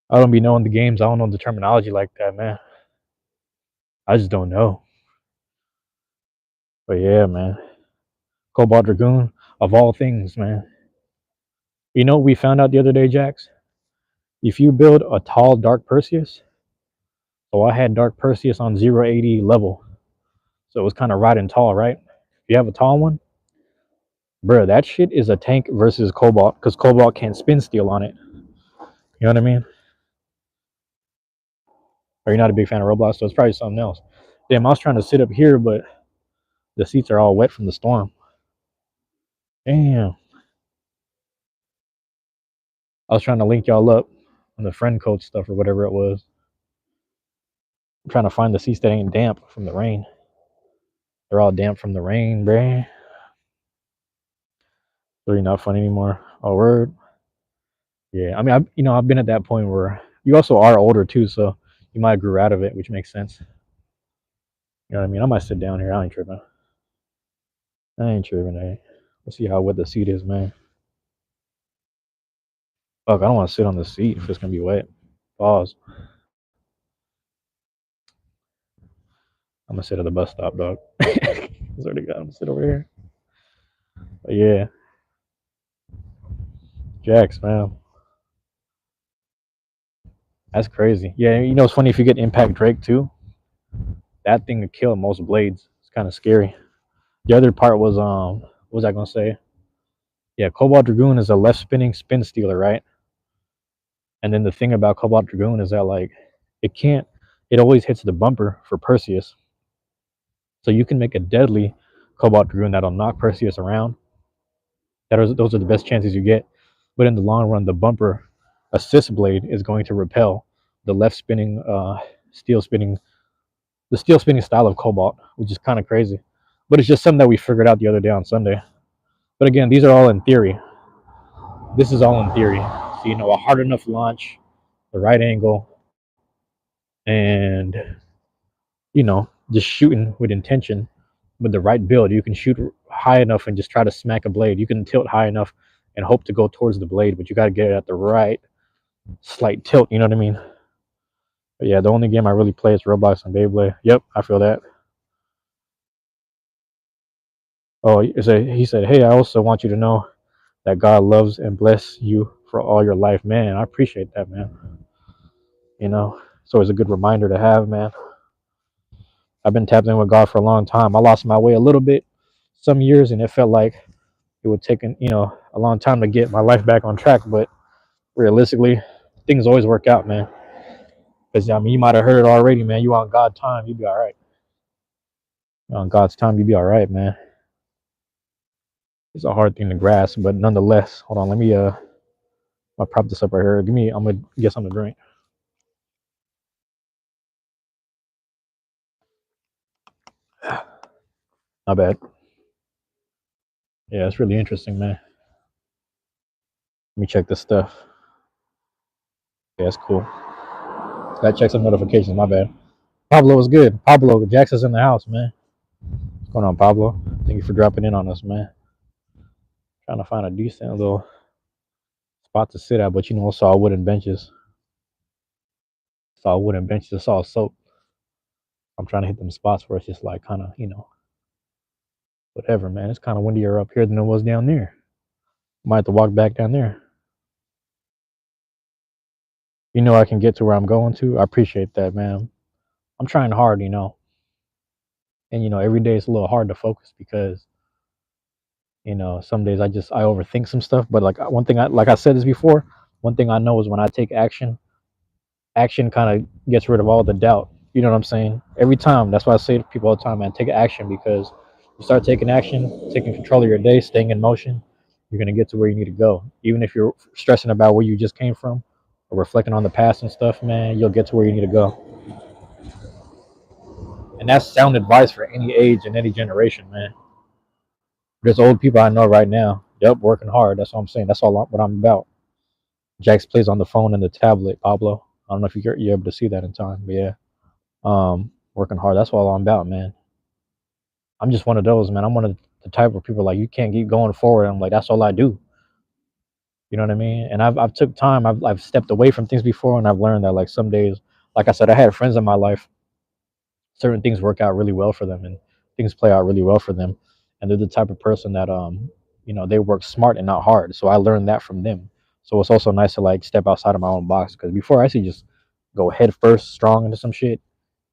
I don't be knowing the games. I don't know the terminology like that, man. I just don't know. But yeah, man. Cobalt Dragoon, of all things, man. You know what we found out the other day, Jax? If you build a tall Dark Perseus, so I had Dark Perseus on 080 level. So it was kind of riding tall, right? If you have a tall one, bro, that shit is a tank versus Cobalt because Cobalt can't spin steel on it. You know what I mean? Or you're not a big fan of Roblox, so it's probably something else. Damn, I was trying to sit up here, but the seats are all wet from the storm. Damn. I was trying to link y'all up on the friend code stuff or whatever it was. I'm trying to find the seats that ain't damp from the rain. They're all damp from the rain, bruh. Really not fun anymore. Oh, word. Yeah, I mean, I've been at that point where you also are older too, so you might have grew out of it, which makes sense. You know what I mean? I might sit down here. I ain't tripping. I ain't tripping. Let's see how wet the seat is, man. Fuck, I don't want to sit on the seat if it's gonna be wet. Pause. I'm gonna sit at the bus stop, dog. Swear to God, I'm gonna sit over here. But yeah, Jax, man, that's crazy. Yeah, you know it's funny if you get Impact Drake too. That thing could kill most blades. It's kind of scary. The other part was what was I gonna say? Yeah, Cobalt Dragoon is a left spinning spin stealer, right? And then the thing about Cobalt Dragoon is that like it can't. It always hits the bumper for Perseus, so you can make a deadly Cobalt Dragoon that'll knock Perseus around. Those are the best chances you get. But in the long run, the bumper assist blade is going to repel the left spinning, steel spinning, the steel spinning style of Cobalt, which is kind of crazy. But it's just something that we figured out the other day on Sunday. But again, these are all in theory. This is all in theory. So you know, a hard enough launch, the right angle, and you know, just shooting with intention with the right build. You can shoot high enough and just try to smack a blade. You can tilt high enough and hope to go towards the blade, but you got to get it at the right slight tilt. You know what I mean? But yeah, the only game I really play is Roblox and Beyblade. Yep, I feel that. Oh, he said, hey, I also want you to know that God loves and bless you for all your life, man. I appreciate that, man. You know, it's always a good reminder to have, man. I've been tapped in with God for a long time. I lost my way a little bit some years, and it felt like it would take a long time to get my life back on track. But realistically, things always work out, man. Because I mean, you might have heard it already, man. You on God's time, you be all right. On God's time, you be all right, man. It's a hard thing to grasp, but nonetheless, hold on. Let me I'll prop this up right here. I'm gonna get something to drink. Not bad. Yeah, it's really interesting, man. Let me check this stuff. Yeah, it's cool. Gotta check some notifications. My bad. Pablo is good. Pablo Jackson's in the house, man. What's going on, Pablo? Thank you for dropping in on us, man. Trying to find a decent little spot to sit at, but you know, it's all wooden benches. It's all wooden benches. It's all soap. I'm trying to hit them spots where it's just like kind of, whatever, man. It's kind of windier up here than it was down there. Might have to walk back down there. You know, I can get to where I'm going to. I appreciate that, man. I'm trying hard, and every day it's a little hard to focus because some days I overthink some stuff. But like one thing, like I said this before, one thing I know is when I take action, action kind of gets rid of all the doubt. You know what I'm saying? Every time. That's why I say to people all the time, man, take action, because you start taking action, taking control of your day, staying in motion, you're gonna get to where you need to go. Even if you're stressing about where you just came from or reflecting on the past and stuff, man, you'll get to where you need to go. And that's sound advice for any age and any generation, man. There's old people I know right now. Yep, working hard. That's what I'm saying. That's what I'm about. Jax plays on the phone and the tablet, Pablo. I don't know if you're able to see that in time, but yeah. Working hard. That's all I'm about, man. I'm just one of those, man. I'm one of the type of people like you can't keep going forward. I'm like, that's all I do. You know what I mean? And I've took time. I've stepped away from things before, and I've learned that like some days, like I said, I had friends in my life. Certain things work out really well for them, and things play out really well for them. And they're the type of person that they work smart and not hard. So I learned that from them. So it's also nice to like step outside of my own box, because before I used to just go head first strong into some shit.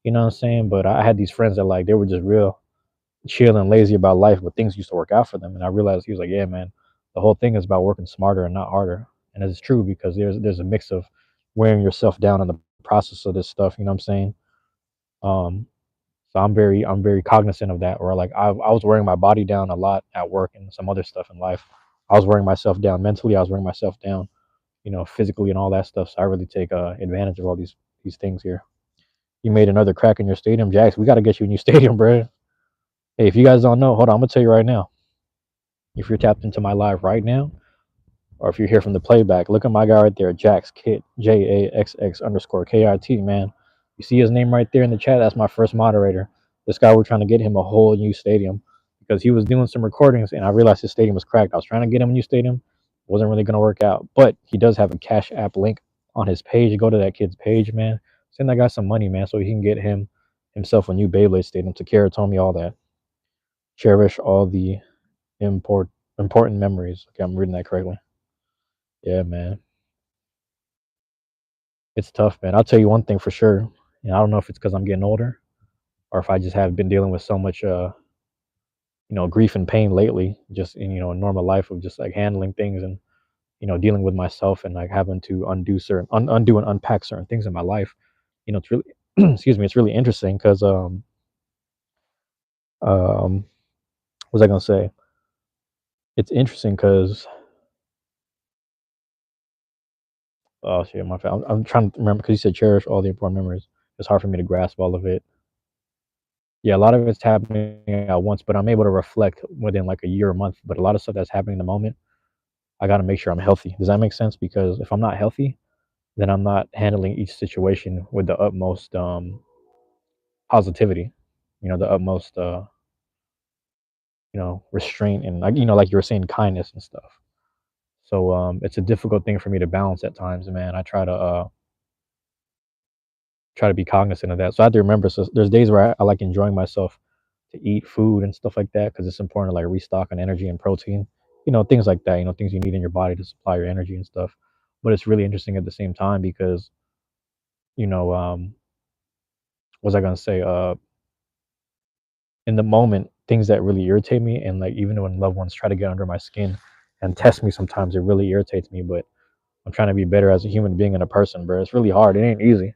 You know what I'm saying? But I had these friends that like they were just real chill and lazy about life, but things used to work out for them. And I realized he was like, yeah, man, the whole thing is about working smarter and not harder. And it's true, because there's a mix of wearing yourself down in the process of this stuff. You know what I'm saying? Um, so I'm very cognizant of that. Or like I was wearing my body down a lot at work and some other stuff in life. I was wearing myself down mentally. I was wearing myself down, physically and all that stuff. So I really take advantage of all these things here. You made another crack in your stadium, Jax. We got to get you a new stadium, bro. Hey, if you guys don't know, hold on, I'm gonna tell you right now. If you're tapped into my live right now, or if you're here from the playback, look at my guy right there, Jax Kit, JAXX_KIT, man. You see his name right there in the chat? That's my first moderator. This guy, we're trying to get him a whole new stadium because he was doing some recordings and I realized his stadium was cracked. I was trying to get him a new stadium. Wasn't really gonna work out. But he does have a Cash App link on his page. Go to that kid's page, man. Send that guy some money, man, so he can get himself a new Beyblade stadium. Takara told me all that. cherish all the import important memories. Okay, I'm reading that correctly. Yeah, man, it's tough, man. I'll tell you one thing for sure. I don't know if it's because I'm getting older or if I just have been dealing with so much, grief and pain lately, just in a normal life of just like handling things and dealing with myself and like having to undo and unpack certain things in my life. It's really excuse me, it's really interesting because um what was I gonna say? It's interesting because oh shit, my I'm trying to remember because you said cherish all the important memories. It's hard for me to grasp all of it. Yeah, a lot of it's happening at once, but I'm able to reflect within like a year or month. But a lot of stuff that's happening in the moment, I got to make sure I'm healthy. Does that make sense? Because if I'm not healthy, then I'm not handling each situation with the utmost positivity, the utmost restraint and like like you were saying, kindness and stuff. So it's a difficult thing for me to balance at times, man. I try to be cognizant of that. So I have to remember. So there's days where I like enjoying myself to eat food and stuff like that because it's important to like restock on energy and protein, things like that. Things you need in your body to supply your energy and stuff. But it's really interesting at the same time because you know, what was I gonna say? In the moment, things that really irritate me, and like even when loved ones try to get under my skin and test me, sometimes it really irritates me. But I'm trying to be better as a human being and a person, bro. It's really hard. It ain't easy.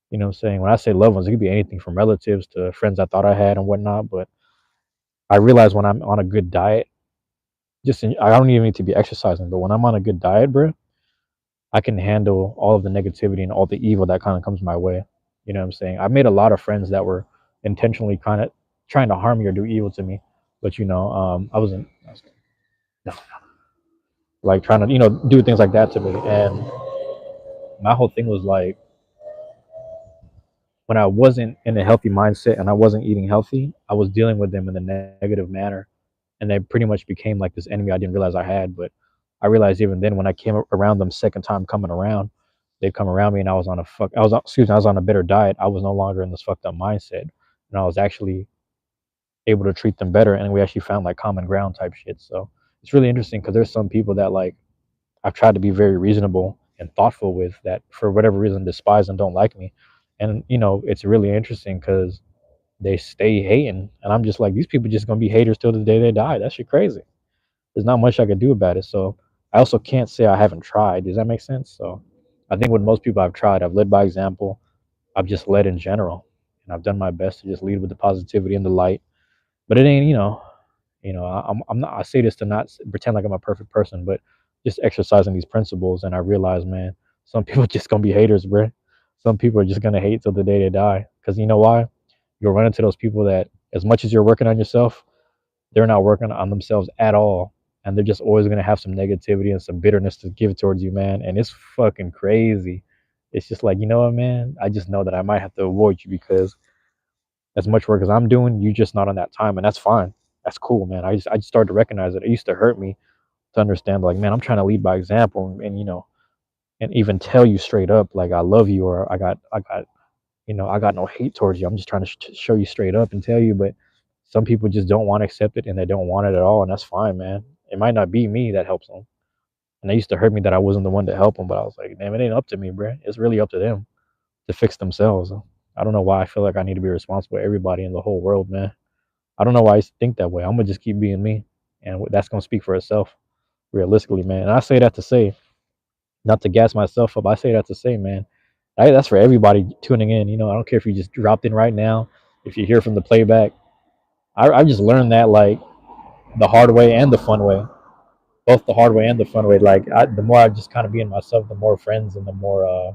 You know what I'm saying? When I say loved ones, it could be anything from relatives to friends I thought I had and whatnot. But I realize when I'm on a good diet, I don't even need to be exercising, but when I'm on a good diet, bro, I can handle all of the negativity and all the evil that kind of comes my way. You know what I'm saying? I've made a lot of friends that were intentionally kind of trying to harm me or do evil to me, but I was no, like trying to do things like that to me. And my whole thing was like when I wasn't in a healthy mindset and I wasn't eating healthy, I was dealing with them in a negative manner, and they pretty much became like this enemy I didn't realize I had. But I realized even then when I came around them second time coming around, they'd come around me and I was on a better diet. I was no longer in this fucked up mindset, and I was actually able to treat them better, and we actually found like common ground type shit. So it's really interesting because there's some people that like I've tried to be very reasonable and thoughtful with that for whatever reason despise and don't like me. And it's really interesting because they stay hating, and I'm just like, these people just gonna be haters till the day they die. That shit crazy. There's not much I could do about it. So I also can't say I haven't tried. Does that make sense? So I think with most people I've tried, I've led by example. I've just led in general, and I've done my best to just lead with the positivity and the light. But it ain't, I'm not. I say this to not pretend like I'm a perfect person, but just exercising these principles. And I realize, man, some people just gonna be haters, bro. Some people are just gonna hate till the day they die. Because you know why? You'll run into those people that, as much as you're working on yourself, they're not working on themselves at all, and they're just always gonna have some negativity and some bitterness to give towards you, man. And it's fucking crazy. It's just like, you know what, man? I just know that I might have to avoid you because as much work as I'm doing, you just not on that time, and that's fine. That's cool, man. I just started to recognize it. It used to hurt me to understand, like, man, I'm trying to lead by example, and even tell you straight up, like, I love you, or I got no hate towards you. I'm just trying to show you straight up and tell you, but some people just don't want to accept it, and they don't want it at all, and that's fine, man. It might not be me that helps them, and it used to hurt me that I wasn't the one to help them, but I was like, damn, it ain't up to me, bro. It's really up to them to fix themselves. I don't know why I feel like I need to be responsible for everybody in the whole world, man. I don't know why I think that way. I'm gonna just keep being me, and that's gonna speak for itself, realistically, man. And I say that to say, not to gas myself up. I say that to say, man, that's for everybody tuning in. I don't care if you just dropped in right now, if you hear from the playback. I just learned that like the hard way and the fun way, both the hard way and the fun way. Like the more I just kind of be in myself, the more friends and the more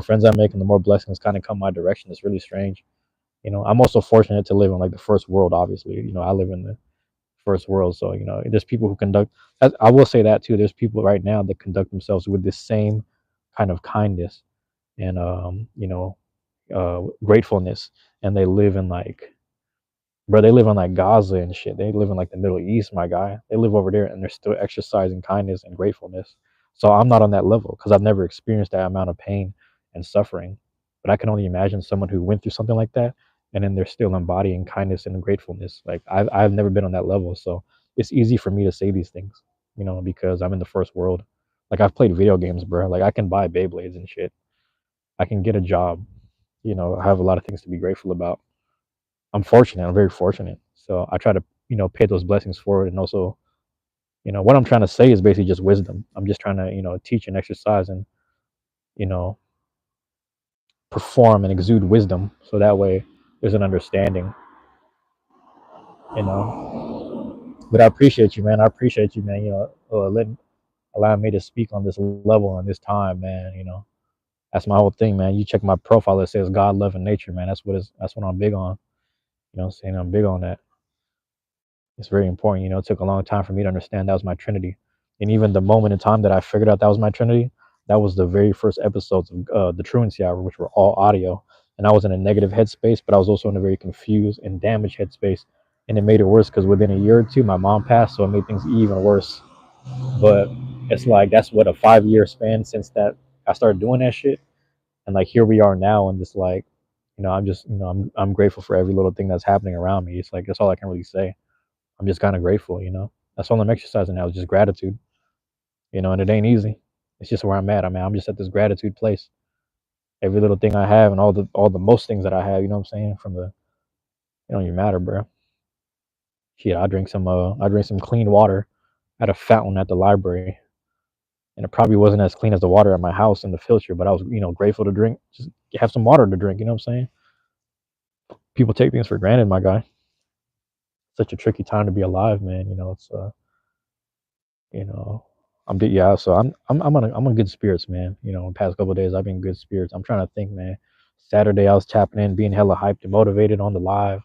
friends I make, and the more blessings kind of come my direction. It's really strange. I'm also fortunate to live in like the first world. Obviously, I live in the first world. So, there's people who conduct, I will say that too. There's people right now that conduct themselves with this same kind of kindness and, gratefulness. And they live in like, bro, they live in like Gaza and shit. They live in like the Middle East, my guy. They live over there and they're still exercising kindness and gratefulness. So I'm not on that level because I've never experienced that amount of pain and suffering. But I can only imagine someone who went through something like that and then they're still embodying kindness and gratefulness. Like I've never been on that level, so it's easy for me to say these things, because I'm in the first world. Like I've played video games, bro. Like I can buy Beyblades and shit. I can get a job. I have a lot of things to be grateful about. I'm fortunate. I'm very fortunate. So I try to, pay those blessings forward. And also, what I'm trying to say is basically just wisdom. I'm just trying to, teach and exercise and, you know, perform and exude wisdom. So that way there's an understanding, you know. But I appreciate you, man. I appreciate you, man. Allowing me to speak on this level and this time, man. That's my whole thing, man. You check my profile, it says God, love, and nature, man. That's what I'm big on. I'm saying? I'm big on that. It's very important. It took a long time for me to understand that was my Trinity. And even the moment in time that I figured out that was my Trinity, that was the very first episodes of the Truancy Hour, which were all audio. And I was in a negative headspace, but I was also in a very confused and damaged headspace. And it made it worse because within a year or two, my mom passed, so it made things even worse. But it's like that's what a 5 year span since that I started doing that shit, and like here we are now, and just like, I'm just, I'm grateful for every little thing that's happening around me. It's like that's all I can really say. I'm just kind of grateful. That's all I'm exercising now is just gratitude, and it ain't easy. It's just where I'm at. I mean, I'm just at this gratitude place. Every little thing I have and all the most things that I have, you know what I'm saying? It don't even matter, bro. Shit, I drink some clean water at a fountain at the library. And it probably wasn't as clean as the water at my house in the filter, but I was, grateful to drink, just have some water to drink, you know what I'm saying? People take things for granted, my guy. Such a tricky time to be alive, man. It's you know yeah, so I'm on good spirits, man. The past couple of days I've been in good spirits. I'm trying to think, man. Saturday I was tapping in, being hella hyped and motivated on the live.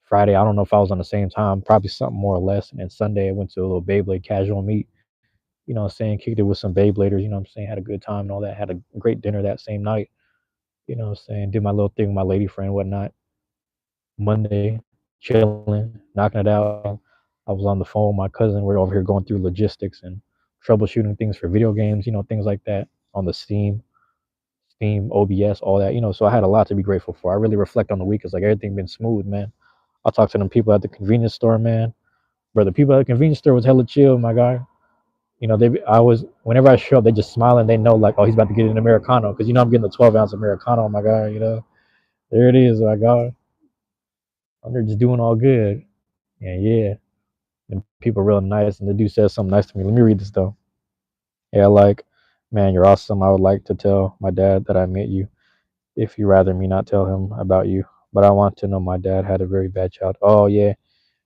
Friday, I don't know if I was on the same time, probably something more or less. And then Sunday I went to a little Beyblade casual meet, what I'm saying, kicked it with some Beybladers, what I'm saying, had a good time and all that, had a great dinner that same night, what I'm saying, did my little thing with my lady friend, whatnot. Monday, chilling, knocking it out. I was on the phone with my cousin. We're over here going through logistics and troubleshooting things for video games, things like that on the Steam, OBS, all that, So I had a lot to be grateful for. I really reflect on the week. It's like everything been smooth, man. I talked to them people at the convenience store, man. Bro, the people at the convenience store was hella chill, my guy. Whenever I show up, they just smile and they know, like, oh, he's about to get an Americano. Because, I'm getting the 12-ounce Americano, my guy. There it is, my God. They're just doing all good. And yeah. And people real nice, and the dude says something nice to me. Let me read this though. Yeah, like, man, you're awesome. I would like to tell my dad that I met you. If you rather me not tell him about you, but I want to know my dad had a very bad child. Oh yeah,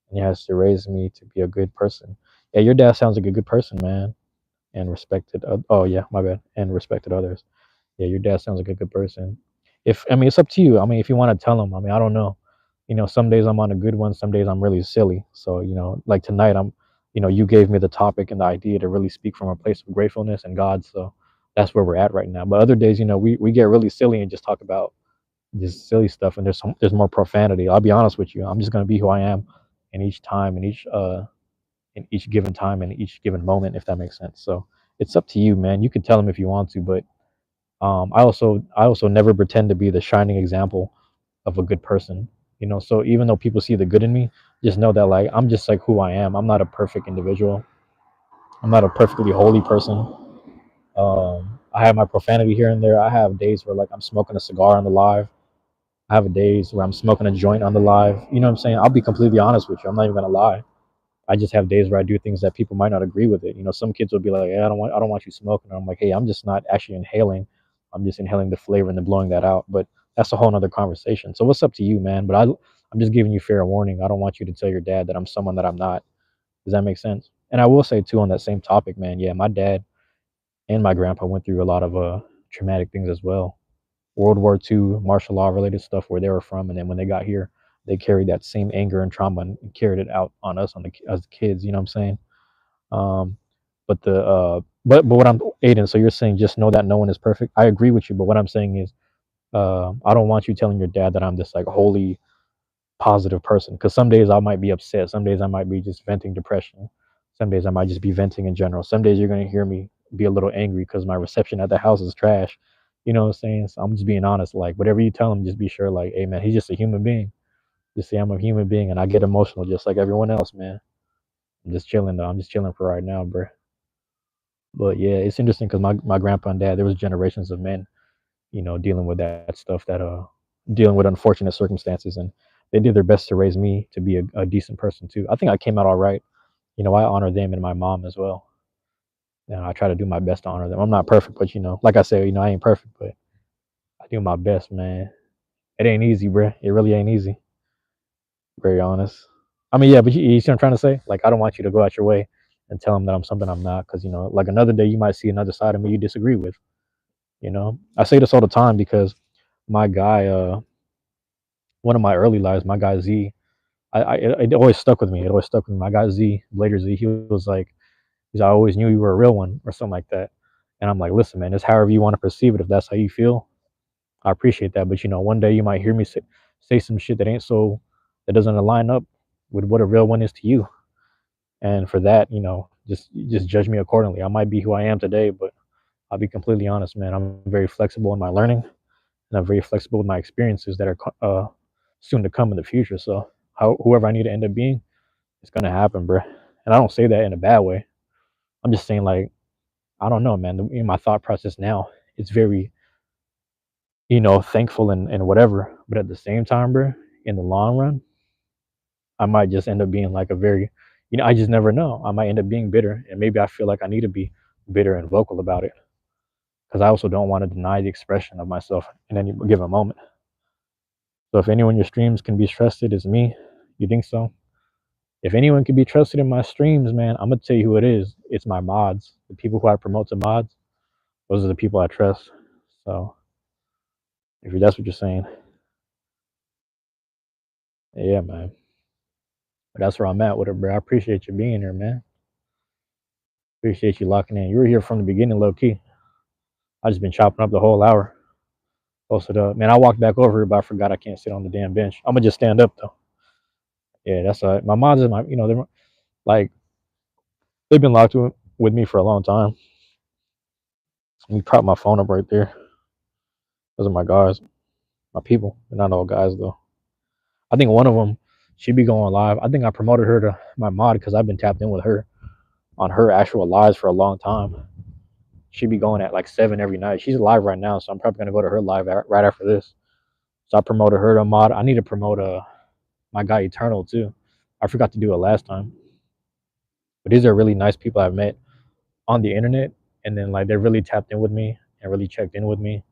and he has to raise me to be a good person. Yeah, your dad sounds like a good person, man, and respected. Oh yeah, my bad, and respected others. Yeah, your dad sounds like a good person. It's up to you. I mean, if you want to tell him, I mean, I don't know. Some days I'm on a good one, some days I'm really silly. So, like tonight, you gave me the topic and the idea to really speak from a place of gratefulness and God. So that's where we're at right now. But other days, we get really silly and just talk about just silly stuff, and there's more profanity. I'll be honest with you. I'm just gonna be who I am in each time, in each given time, in each given moment, if that makes sense. So it's up to you, man. You can tell him if you want to, but I also never pretend to be the shining example of a good person. So even though people see the good in me, just know that, like, I'm just like who I am. I'm not a perfect individual. I'm not a perfectly holy person. I have my profanity here and there. I have days where, like, I'm smoking a cigar on the live. I have days where I'm smoking a joint on the live. You know what I'm saying? I'll be completely honest with you. I'm not even gonna lie. I just have days where I do things that people might not agree with it. Some kids will be like, "Hey, I don't want you smoking." And I'm like, "Hey, I'm just not actually inhaling. I'm just inhaling the flavor and then blowing that out." But that's a whole nother conversation. So what's up to you, man? But I'm just giving you fair warning. I don't want you to tell your dad that I'm someone that I'm not. Does that make sense? And I will say too, on that same topic, man. Yeah, my dad and my grandpa went through a lot of traumatic things as well. World War II, martial law related stuff where they were from, and then when they got here, they carried that same anger and trauma and carried it out on us, as kids. You know what I'm saying? Um, but what I'm Aiden. So you're saying just know that no one is perfect. I agree with you, but what I'm saying is, I don't want you telling your dad that I'm this like holy positive person, because some days I might be upset, some days I might be just venting depression, some days I might just be venting in general. Some days you're gonna hear me be a little angry because my reception at the house is trash. You know what I'm saying? So I'm just being honest. Like whatever you tell him, just be sure, like, hey man, he's just a human being. Just say I'm a human being and I get emotional just like everyone else, man. I'm just chilling though. I'm just chilling for right now, bro. But yeah, it's interesting because my grandpa and dad, there was generations of men, dealing with that stuff, that dealing with unfortunate circumstances, and they did their best to raise me to be a decent person too. I think I came out all right. I honor them and my mom as well. And I try to do my best to honor them. I'm not perfect, but like I said, I ain't perfect, but I do my best, man. It ain't easy, bro. It really ain't easy. Very honest. I mean, yeah, but you see what I'm trying to say? Like, I don't want you to go out your way and tell them that I'm something I'm not, because like another day you might see another side of me you disagree with. I say this all the time because my guy, one of my early lives, my guy Z, it always stuck with me. It always stuck with me. My guy Z, later Z, he was like, I always knew you were a real one or something like that. And I'm like, listen, man, it's however you want to perceive it. If that's how you feel, I appreciate that. But one day you might hear me say some shit that doesn't align up with what a real one is to you. And for that, just judge me accordingly. I might be who I am today, but I'll be completely honest, man. I'm very flexible in my learning, and I'm very flexible with my experiences that are soon to come in the future. So whoever I need to end up being, it's gonna happen, bro. And I don't say that in a bad way. I'm just saying, like, I don't know, man. In my thought process now, it's very, thankful and whatever. But at the same time, bro, in the long run, I might just end up being like a very, I just never know. I might end up being bitter, and maybe I feel like I need to be bitter and vocal about it because I also don't want to deny the expression of myself in any given moment. So if anyone in your streams can be trusted, it's me. You think so? If anyone can be trusted in my streams, man, I'm gonna tell you who it is. It's my mods, the people who I promote to mods. Those are the people I trust. So if that's what you're saying, yeah, man. But that's where I'm at with it, bro. I appreciate you being here, man. Appreciate you locking in. You were here from the beginning, low key. I just been chopping up the whole hour. Posted up, man. I walked back over here, but I forgot I can't sit on the damn bench. I'm gonna just stand up though. Yeah, that's all right. My mods is they're like they've been locked with me for a long time. Let me prop my phone up right there. Those are my guys, my people. They're not all guys though. I think one of them, she be going live. I think I promoted her to my mod because I've been tapped in with her on her actual lives for a long time. She be going at like 7 every night. She's live right now, so I'm probably gonna go to her live right after this. So I promoted her to mod. I need to promote my guy Eternal too. I forgot to do it last time. But these are really nice people I've met on the internet, and then like they're really tapped in with me and really checked in with me,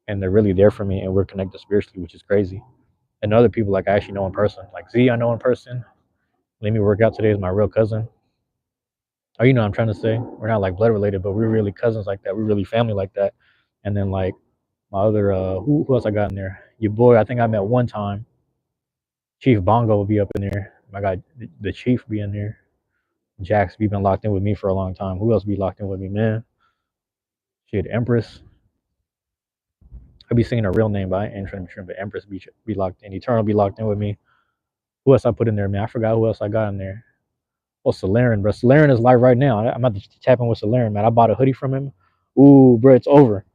and they're really there for me, and we're connected spiritually, which is crazy. And other people like I actually know in person, like Z, I know in person. Let me work out today is my real cousin. Oh, you know what I'm trying to say? We're not like blood related, but we're really cousins like that. We're really family like that. And then like my other who else I got in there? Your boy, I think I met one time. Chief Bongo will be up in there. My guy, the Chief be in there. Jax be been locked in with me for a long time. Who else be locked in with me, man? Shit, Empress. I be saying her real name, but I ain't trying to be sure. But Empress be locked in. Eternal be locked in with me. Who else I put in there, man? I forgot who else I got in there. Oh, Solaren, bro. Solaren is live right now. I'm about to tap in with Solaren, man. I bought a hoodie from him. Ooh, bro, it's over.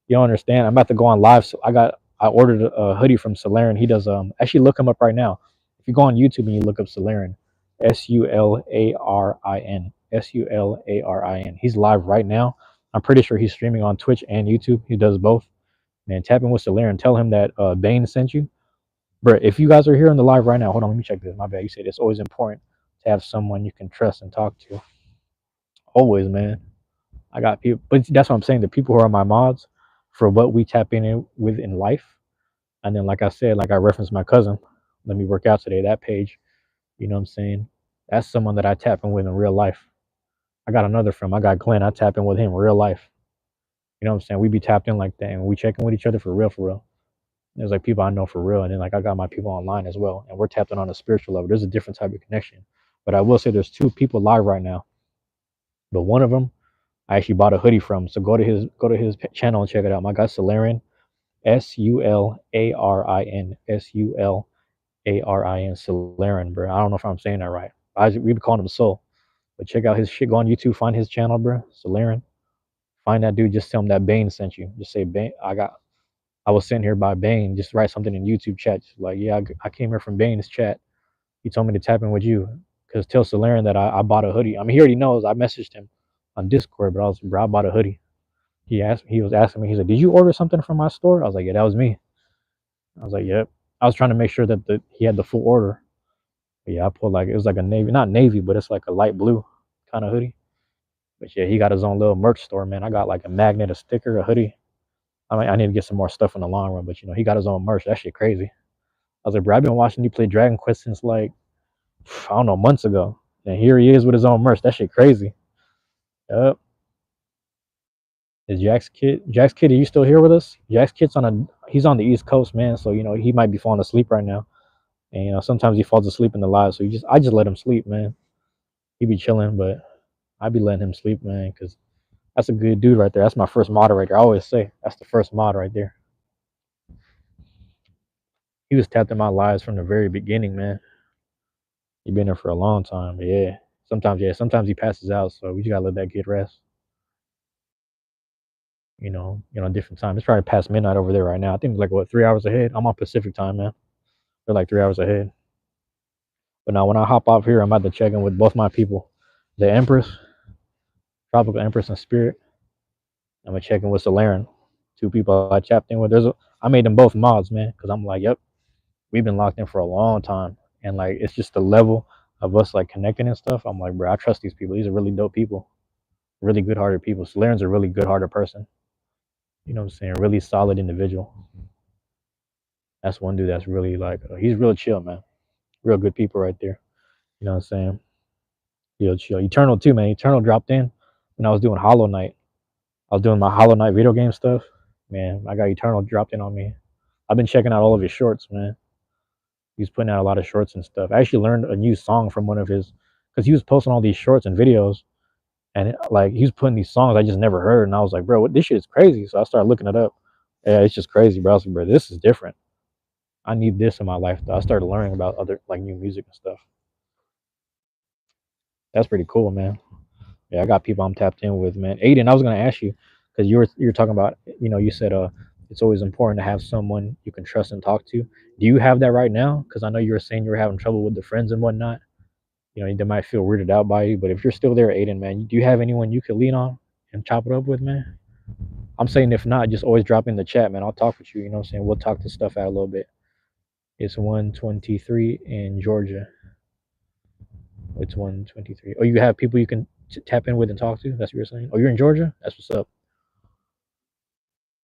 You don't understand. I'm about to go on live. So I ordered a hoodie from Solaren. He does actually look him up right now. If you go on YouTube and you look up Solaren, Sularin, Sularin. He's live right now. I'm pretty sure he's streaming on Twitch and YouTube. He does both. Man, tap in with Solaren. Tell him that Bane sent you. Bro, if you guys are here on the live right now, hold on, let me check this. My bad. You said it's always important to have someone you can trust and talk to. Always, man. I got people, but that's what I'm saying. The people who are my mods for what we tap in with in life. And then, like I said, like I referenced my cousin, let me work out today, that page, you know what I'm saying? That's someone that I tap in with in real life. I got another friend, I got Glenn, I tap in with him in real life. You know what I'm saying? We be tapped in like that and we check in with each other for real, for real. There's like people I know for real. And then like I got my people online as well. And we're tapped in on a spiritual level. There's a different type of connection. But I will say there's 2 people live right now. But one of them I actually bought a hoodie from. So go to his channel and check it out. My guy Sularin, Sularin, Sularin, bro. I don't know if I'm saying that right. We be calling him Soul. But check out his shit. Go on YouTube, find his channel, bro. Sularin. Find that dude. Just tell him that Bane sent you. Just say Bane. I was sent here by Bane. Just write something in YouTube chat. Just like, yeah, I came here from Bane's chat. He told me to tap in with you. Cause tell Solarian that I bought a hoodie. I mean, he already knows. I messaged him on Discord, but I was, bro, I bought a hoodie. He was asking me. He's like, did you order something from my store? I was like, yeah, that was me. I was like, yep. I was trying to make sure that he had the full order. But yeah, I pulled like it was like a navy, not navy, but it's like a light blue kind of hoodie. But yeah, he got his own little merch store, man. I got like a magnet, a sticker, a hoodie. I mean, I need to get some more stuff in the long run, but he got his own merch. That shit crazy. I was like, bro, I've been watching you play Dragon Quest since like I don't know, months ago, and here he is with his own merch. That shit crazy. Yep. Is Jack's kid? Jack's kid, are you still here with us? Jack's kid's he's on the East Coast, man. So he might be falling asleep right now, and sometimes he falls asleep in the live. So I just let him sleep, man. He be chilling, but I be letting him sleep, man, because that's a good dude right there. That's my first moderator. I always say that's the first mod right there. He was tapped in my lives from the very beginning, man. He been there for a long time, but yeah. Sometimes he passes out, so we just gotta let that kid rest. Different time. It's probably past midnight over there right now. I think it's like what 3 hours ahead. I'm on Pacific time, man. They're like 3 hours ahead. But now when I hop off here, I'm about to check in with both my people, the Empress, Tropical Empress, and Spirit. I'm gonna check in with Solaren, two people I tapped in with. I made them both mods, man, because I'm like, yep, we've been locked in for a long time, and like it's just the level of us like connecting and stuff. I'm like, bro, I trust these people. These are really dope people, really good-hearted people. Solaren's a really good-hearted person. You know what I'm saying? Really solid individual. That's one dude that's really like he's real chill, man. Real good people right there. You know what I'm saying? Real chill. Eternal too, man. Eternal dropped in when I was doing Hollow Knight. I was doing my Hollow Knight video game stuff. Man, I got Eternal dropped in on me. I've been checking out all of his shorts, man. He's putting out a lot of shorts and stuff. I actually learned a new song from one of his, because he was posting all these shorts and videos, and like he was putting these songs I just never heard, and I was like, bro, this shit is crazy. So I started looking it up. Yeah, it's just crazy, bro. I was like, bro, this is different. I need this in my life. Though. I started learning about other like new music and stuff. That's pretty cool, man. Yeah, I got people I'm tapped in with, man. Aiden, I was gonna ask you because you were talking about, you said it's always important to have someone you can trust and talk to. Do you have that right now? Because I know you were saying you were having trouble with the friends and whatnot. They might feel weirded out by you, but if you're still there, Aiden, man, do you have anyone you could lean on and chop it up with, man? I'm saying if not, just always drop in the chat, man. I'll talk with you. You know what I'm saying? We'll talk this stuff out a little bit. It's 123 in Georgia. It's 123. Oh, you have people you can tap in with and talk to? That's what you're saying? Oh, you're in Georgia? That's what's up.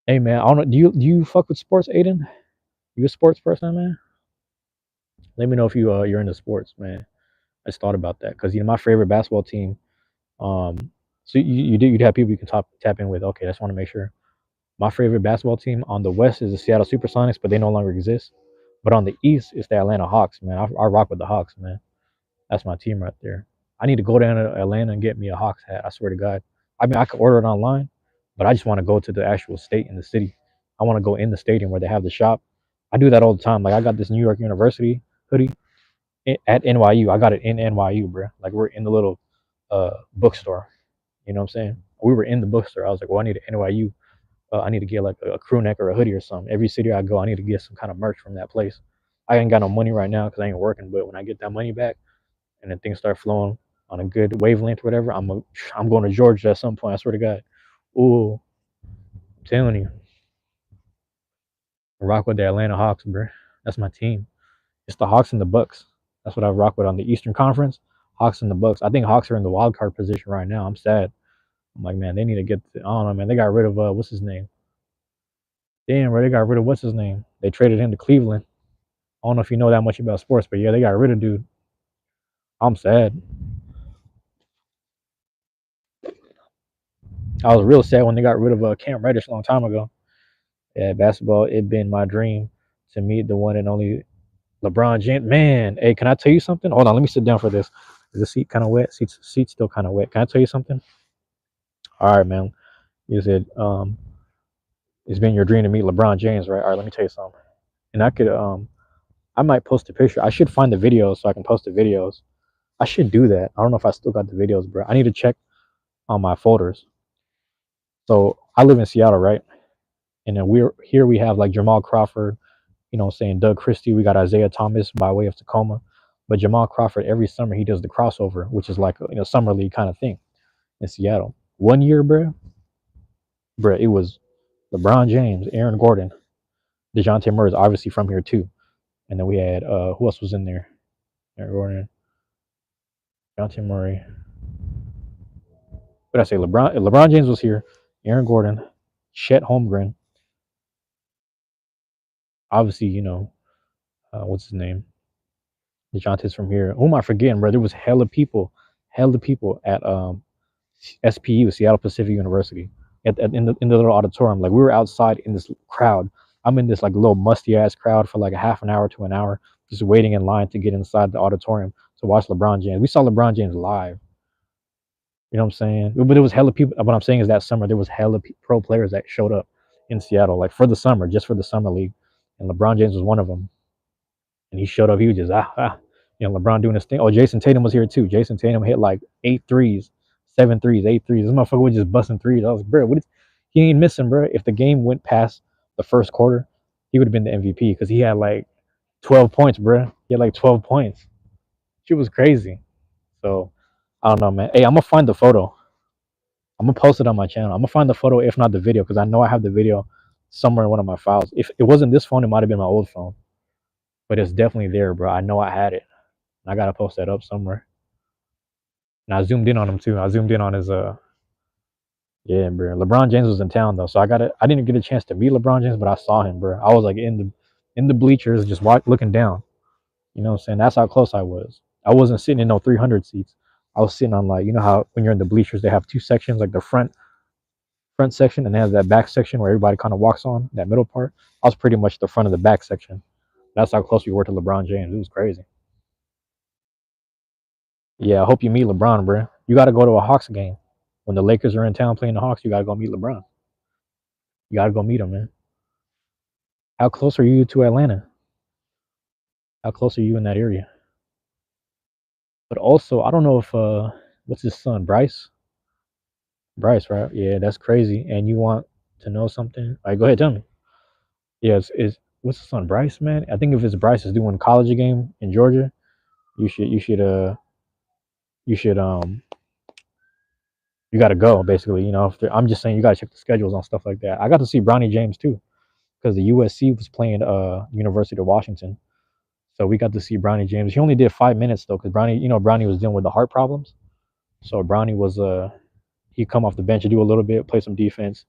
Hey, man, I don't know. Do you fuck with sports, Aiden? You a sports person, man? Let me know if you're into sports, man. I just thought about that because my favorite basketball team. So you'd have people you can tap in with. Okay, I just want to make sure. My favorite basketball team on the West is the Seattle SuperSonics, but they no longer exist. But on the East, it's the Atlanta Hawks, man. I rock with the Hawks, man. That's my team right there. I need to go down to Atlanta and get me a Hawks hat. I swear to God. I mean, I could order it online, but I just want to go to the actual state in the city. I want to go in the stadium where they have the shop. I do that all the time. Like I got this New York University hoodie at NYU. I got it in NYU, bro. Like we're in the little bookstore. You know what I'm saying? We were in the bookstore. I was like, well, I need an NYU. I need to get like a crew neck or a hoodie or something. Every city I go, I need to get some kind of merch from that place. I ain't got no money right now because I ain't working. But when I get that money back and then things start flowing on a good wavelength, or whatever, I'm going to Georgia at some point. I swear to God. Ooh, I'm telling you, I rock with the Atlanta Hawks, bro. That's my team. It's the Hawks and the Bucks. That's what I rock with on the Eastern Conference. Hawks and the Bucks. I think Hawks are in the wild card position right now. I'm sad. I'm like, man, they need to get. I don't know, man. They got rid of what's his name? Damn, bro. They got rid of what's his name? They traded him to Cleveland. I don't know if you know that much about sports, but yeah, they got rid of dude. I'm sad. I was real sad when they got rid of Cam Reddish a long time ago. Yeah, basketball, it been my dream to meet the one and only LeBron James. Man, hey, can I tell you something? Hold on, let me sit down for this. Is the seat kind of wet? Seat's still kind of wet. Can I tell you something? All right, man. You said it's been your dream to meet LeBron James, right? All right, let me tell you something. And I might post a picture. I should find the videos so I can post the videos. I should do that. I don't know if I still got the videos, bro. I need to check on my folders. So I live in Seattle, right? And then we're here. We have like Jamal Crawford, saying Doug Christie. We got Isaiah Thomas by way of Tacoma. But Jamal Crawford, every summer he does the crossover, which is like a summer league kind of thing in Seattle. One year, bro, it was LeBron James, Aaron Gordon, DeJounte Murray is obviously from here too. And then we had who else was in there? Aaron Gordon, DeJounte Murray. What did I say? LeBron James was here. Aaron Gordon, Chet Holmgren. Obviously, what's his name? DeJounte's from here. Who am I forgetting, bro? There was hella people at SPU, Seattle Pacific University, in the little auditorium. Like we were outside in this crowd. I'm in this like little musty ass crowd for like a half an hour to an hour, just waiting in line to get inside the auditorium to watch LeBron James. We saw LeBron James live. You know what I'm saying? But there was hella people. What I'm saying is that summer there was hella pro players that showed up in Seattle, like for the summer, just for the summer league, and LeBron James was one of them. And he showed up. He was just LeBron doing his thing. Oh, Jason Tatum was here too. Jason Tatum hit like 8 threes, 7 threes, 8 threes. This motherfucker was just busting threes. I was like, bro, he ain't missing, bro. If the game went past the first quarter, he would have been the MVP because he had like 12 points, bro. He had like 12 points. Shit was crazy. So I don't know, man. Hey, I'm gonna find the photo. I'm gonna post it on my channel. I'm gonna find the photo, if not the video, because I know I have the video somewhere in one of my files. If it wasn't this phone, it might have been my old phone, but it's definitely there, bro. I know I had it. I gotta post that up somewhere. And I zoomed in on him too. I zoomed in on his yeah, bro. LeBron James was in town though, so I didn't get a chance to meet LeBron James, but I saw him, bro. I was like in the bleachers, just looking down. You know what I'm saying? That's how close I was. I wasn't sitting in no 300 seats. I was sitting on, like, you know how when you're in the bleachers they have two sections, like the front section, and they have that back section where everybody kind of walks on that middle part. I was pretty much the front of the back section. That's how close we were to LeBron James. It was crazy. Yeah, I hope you meet LeBron, bro. You got to go to a Hawks game. When the Lakers are in town playing the Hawks, you got to go meet LeBron. You got to go meet him, man. How close are you to Atlanta? How close are you in that area? But also, I don't know if what's his son, Bryce? Bryce, right? Yeah, that's crazy. And you want to know something? All right, go ahead, tell me. Yes, is what's his son, Bryce, man? I think if it's Bryce is doing college game in Georgia, you should you got to go basically. If I'm just saying you got to check the schedules on stuff like that. I got to see Bronny James too because the USC was playing University of Washington, so we got to see Bronny James. He only did 5 minutes though because Bronny was dealing with the heart problems, so Bronny was he come off the bench to do a little bit, play some defense,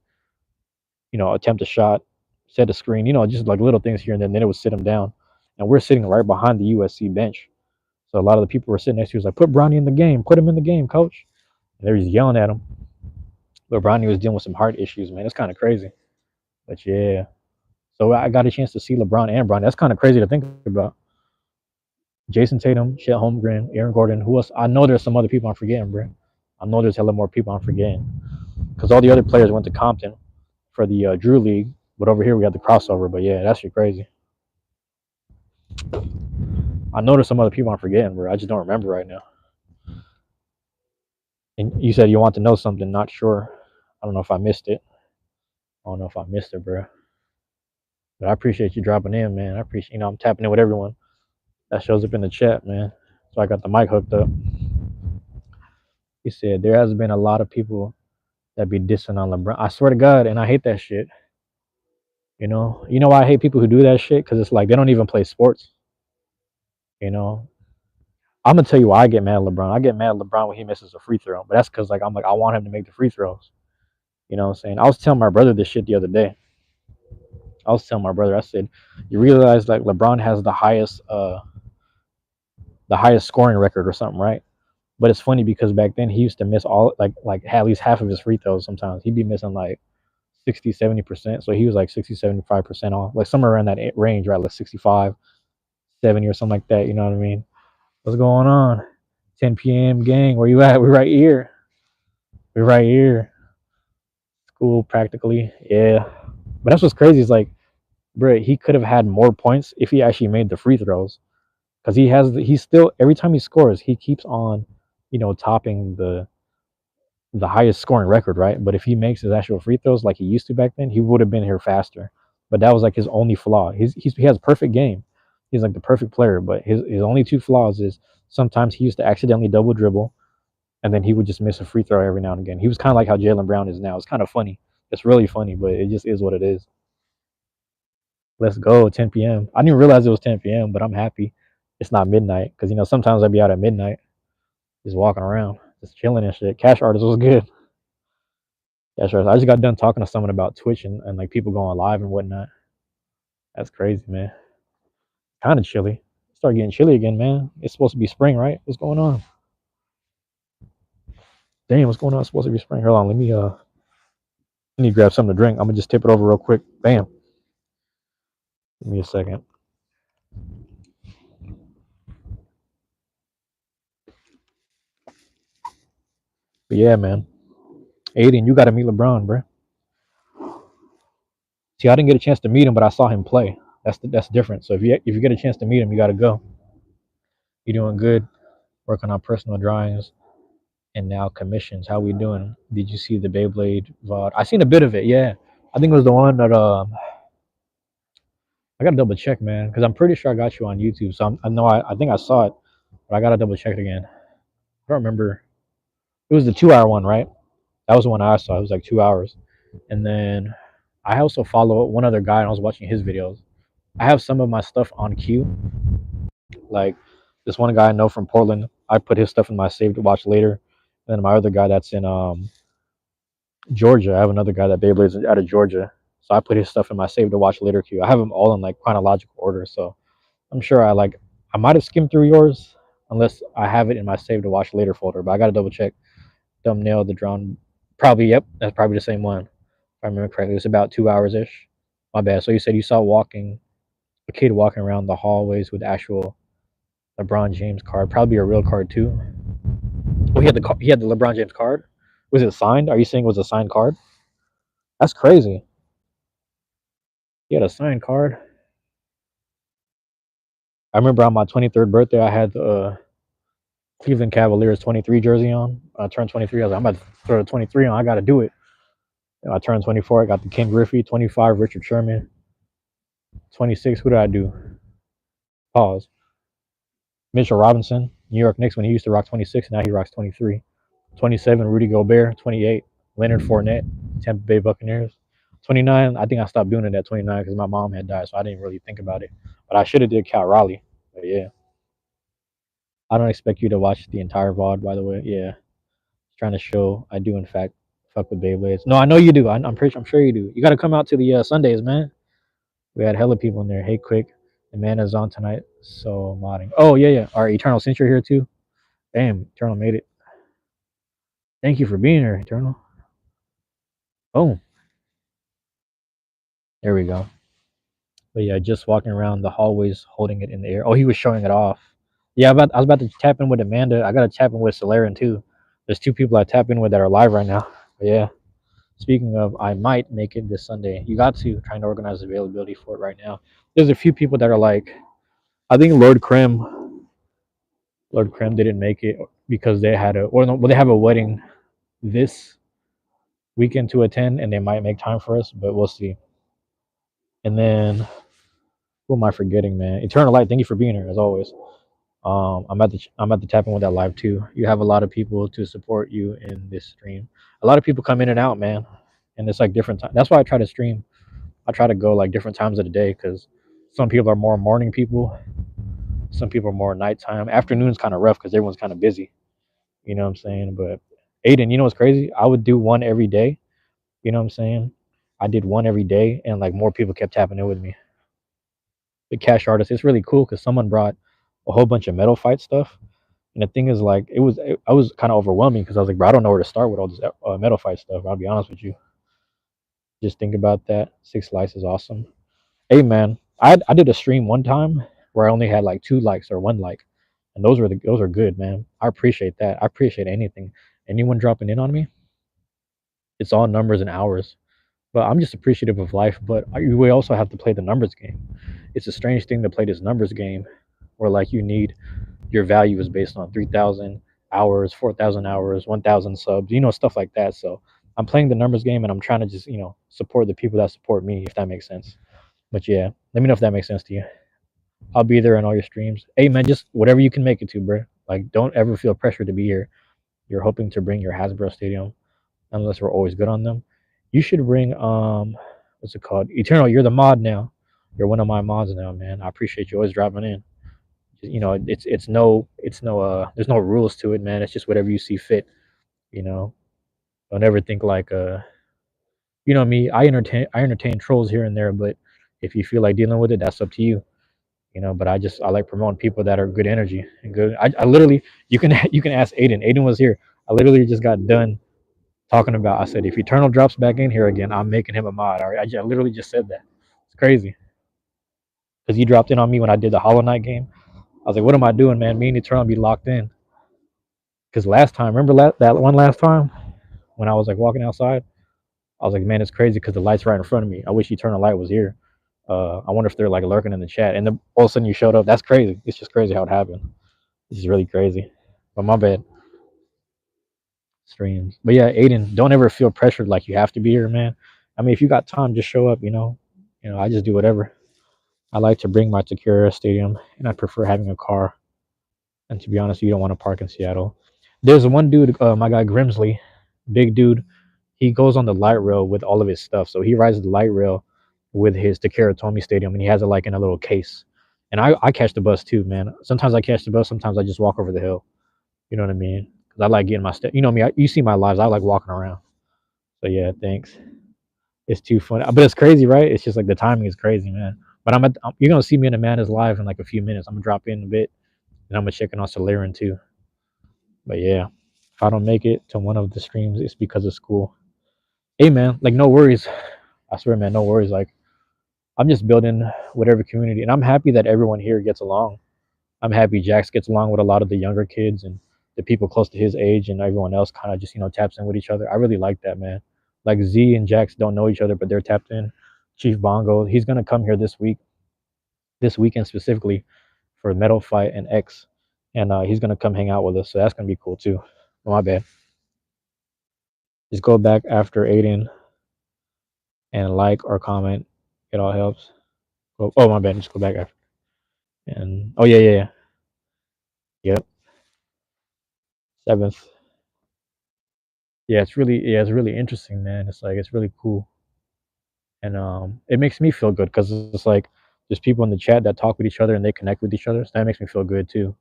attempt a shot, set a screen, just like little things here and then. Then it would sit him down, and we're sitting right behind the USC bench. So a lot of the people were sitting next to you was like, put Bronny in the game, put him in the game, coach. And they were just yelling at him. But Bronny was dealing with some heart issues, man. It's kind of crazy. But yeah. So I got a chance to see LeBron and Bronny. That's kind of crazy to think about. Jason Tatum, Chet Holmgren, Aaron Gordon. Who else? I know there's some other people I'm forgetting, bro. I know there's hella more people I'm forgetting. Because all the other players went to Compton for the Drew League. But over here we got the crossover. But yeah, that's shit crazy. I know there's some other people I'm forgetting, bro. I just don't remember right now. And you said you want to know something. Not sure. I don't know if I missed it. I don't know if I missed it, bro. But I appreciate you dropping in, man. I appreciate, I'm tapping in with everyone that shows up in the chat, man. So I got the mic hooked up. He said there has been a lot of people that be dissing on LeBron. I swear to God, and I hate that shit. You know why I hate people who do that shit? Because it's like they don't even play sports. You know, I'm gonna tell you why I get mad at LeBron. I get mad at LeBron when he misses a free throw, but that's because like I'm like I want him to make the free throws. You know what I'm saying? I was telling my brother this shit the other day. I was telling my brother, I said, you realize like LeBron has the highest scoring record or something, right? But it's funny because back then he used to miss all like at least half of his free throws sometimes. He'd be missing like 60, 70%. So he was like 60, 75% off, like somewhere around that range, right? Like 65, 70 or something like that. You know what I mean? What's going on? 10 p.m. gang, where you at? We're right here. We're right here. School practically. Yeah. But that's what's crazy is like, bro, he could have had more points if he actually made the free throws. Because he's still, every time he scores, he keeps on, topping the highest scoring record, right? But if he makes his actual free throws like he used to back then, he would have been here faster. But that was like his only flaw. He has a perfect game. He's like the perfect player, but his only two flaws is sometimes he used to accidentally double dribble, and then he would just miss a free throw every now and again. He was kind of like how Jalen Brown is now. It's kind of funny. It's really funny, but it just is what it is. Let's go, 10 p.m. I didn't even realize it was 10 p.m., but I'm happy it's not midnight because sometimes I'd be out at midnight just walking around, just chilling and shit. Cash artist was good. Cash artist. I just got done talking to someone about Twitch and like people going live and whatnot. That's crazy, man. Kind of chilly. Start getting chilly again, man. It's supposed to be spring, right? What's going on? Damn, what's going on? It's supposed to be spring. Hold on, let me grab something to drink. I'm gonna just tip it over real quick. Bam. Give me a second. But yeah, man. Aiden, you gotta meet LeBron, bro. See, I didn't get a chance to meet him, but I saw him play. That's different. So if you get a chance to meet him, you gotta go. You're doing good. Working on personal drawings and now commissions. How we doing? Did you see the Beyblade VOD? I seen a bit of it. Yeah, I think it was the one that I gotta double check, man, because I'm pretty sure I got you on YouTube. So I know I think I saw it, but I gotta double check it again. I don't remember. It was the 2 hour one, right? That was the one I saw. It was like 2 hours, and then I also follow one other guy, and I was watching his videos. I have some of my stuff on queue. Like this one guy I know from Portland, I put his stuff in my save to watch later. And then my other guy that's in Georgia, I have another guy that Beyblades out of Georgia, so I put his stuff in my save to watch later queue. I have them all in like chronological order, so I'm sure I might have skimmed through yours unless I have it in my save to watch later folder, but I gotta double check. Thumbnail, the drawn, probably yep, that's probably the same one. If I remember correctly, it's about 2 hours ish. My bad. So you said you saw a kid walking around the hallways with actual LeBron James card, probably a real card too. Oh, he had the LeBron James card. Was it signed? Are you saying it was a signed card? That's crazy. He had a signed card. I remember on my 23rd birthday, I had the Cleveland Cavaliers 23 jersey on. When I turned 23, I was like, I'm about to throw the 23 on. I got to do it. I turned 24. I got the Ken Griffey. 25, Richard Sherman. 26, who did I do? Pause. Mitchell Robinson, New York Knicks when he used to rock 26. Now he rocks 23. 27, Rudy Gobert. 28, Leonard Fournette, Tampa Bay Buccaneers. 29, I think I stopped doing it at 29 because my mom had died, so I didn't really think about it. But I should have did Cal Raleigh. But yeah. I don't expect you to watch the entire VOD, by the way. Yeah. Trying to show I do, in fact, fuck with Beyblades. No, I know you do. I'm sure you do. You got to come out to the Sundays, man. We had hella people in there. Hey, quick. The man is on tonight. So modding. Oh, yeah, yeah. All right, Eternal, since you're here too. Damn, Eternal made it. Thank you for being here, Eternal. Oh, there we go. But yeah, just walking around the hallways holding it in the air. Oh, he was showing it off. Yeah, I was about to tap in with Amanda. I got to tap in with Solarian too. There's two people I tap in with that are live right now. But yeah. Speaking of, I might make it this Sunday. You got to trying to organize availability for it right now. There's a few people that are like, I think Lord Creme didn't make it because they had they have a wedding this weekend to attend, and they might make time for us, but we'll see. And then who am I forgetting, man? Eternal Light, thank you for being here as always. I'm at the tapping with that live too. You have a lot of people to support you in this stream. A lot of people come in and out, man, and it's like different time. That's why I try to stream. I try to go like different times of the day because some people are more morning people, some people are more nighttime. Afternoon's kind of rough because everyone's kind of busy. You know what I'm saying? But Aiden, you know what's crazy? I would do one every day. You know what I'm saying? I did one every day, and like more people kept tapping in with me. The cash artist, it's really cool because someone brought a whole bunch of metal fight stuff. And the thing is, like, I was kind of overwhelming because I was like, bro, I don't know where to start with all this metal fight stuff. I'll be honest with you. Just think about that. Six likes is awesome. Hey man, I did a stream one time where I only had like 2 likes or 1 like, and those are good, man. I appreciate that. I appreciate anything. Anyone dropping in on me, it's all numbers and hours. But I'm just appreciative of life. But we also have to play the numbers game. It's a strange thing to play this numbers game, where like you need your value is based on 3,000, hours, 4,000 hours, 1,000 subs, stuff like that. So I'm playing the numbers game, and I'm trying to just support the people that support me, if that makes sense. But yeah, let me know if that makes sense to you. I'll be there on all your streams. Hey man, just whatever you can make it to, bro. Like, don't ever feel pressure to be here. You're hoping to bring your Hasbro Stadium, unless we're always good on them. You should bring what's it called? Eternal. You're the mod now. You're one of my mods now, man. I appreciate you always dropping in. It's no there's no rules to it, man. It's just whatever you see fit. You know, don't ever think like me. I entertain trolls here and there, but if you feel like dealing with it, that's up to you. But I like promoting people that are good energy and good. I literally, you can you can ask Aiden. Aiden was here. I literally just got done talking about. I said, if Eternal drops back in here again, I'm making him a mod. All right, I literally just said that. It's crazy because he dropped in on me when I did the Hollow Knight game. I was like, what am I doing, man? Me and Eternal be locked in. Because last time, remember that one last time when I was like walking outside, I was like, man, it's crazy because the light's right in front of me. I wish Eternal Light was here. I wonder if they're like lurking in the chat, and then all of a sudden you showed up. That's crazy. It's just crazy how it happened. This is really crazy. But my bad. Streams. But yeah, Aiden, don't ever feel pressured like you have to be here, man. I mean, if you got time, just show up. I just do whatever. I like to bring my Takira Stadium, and I prefer having a car. And to be honest, you don't want to park in Seattle. There's one dude, my guy Grimsley, big dude. He goes on the light rail with all of his stuff. So he rides the light rail with his Takara Tomy Stadium, and he has it like in a little case. And I catch the bus too, man. Sometimes I catch the bus. Sometimes I just walk over the hill. You know what I mean? Because I like getting my stuff. You know me. You see my lives. I like walking around. So yeah, thanks. It's too funny, but it's crazy, right? It's just like the timing is crazy, man. But you're gonna see me in a man is live in like a few minutes. I'm gonna drop in a bit, and I'm gonna check in on Solarian too. But yeah, if I don't make it to one of the streams, it's because of school. Hey man, like no worries. I swear, man, no worries. Like I'm just building whatever community, and I'm happy that everyone here gets along. I'm happy Jax gets along with a lot of the younger kids and the people close to his age, and everyone else kind of just taps in with each other. I really like that, man. Like Z and Jax don't know each other, but they're tapped in. Chief Bongo, he's gonna come here this weekend specifically for Metal Fight and X, and he's gonna come hang out with us. So that's gonna be cool too. Oh, my bad. Just go back after Aiden and like or comment. It all helps. Oh, my bad. Just go back after. And oh yeah. Yep. 7th. It's really interesting, man. It's really cool, and it makes me feel good because it's like there's people in the chat that talk with each other and they connect with each other. So that makes me feel good too.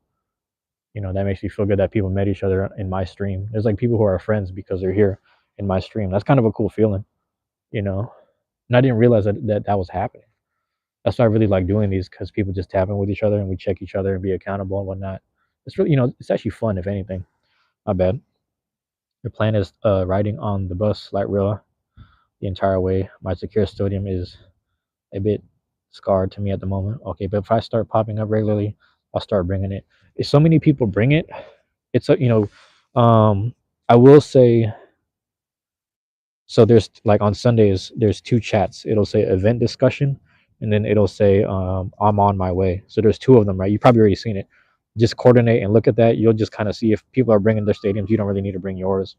That makes me feel good that people met each other in my stream. There's like people who are friends because they're here in my stream. That's kind of a cool feeling, you know. And I didn't realize that was happening. That's why I really like doing these because people just tap in with each other and we check each other and be accountable and whatnot. It's really, it's actually fun if anything. My bad. Your plan is riding on the bus light rail the entire way. My secure stadium is a bit scarred to me at the moment. Okay, but if I start popping up regularly, I'll start bringing it. If so many people bring it, it's I will say. So there's like on Sundays, there's two chats. It'll say event discussion, and then it'll say I'm on my way. So there's two of them, right? You probably already seen it. Just coordinate and look at that. You'll just kind of see if people are bringing their stadiums. You don't really need to bring yours.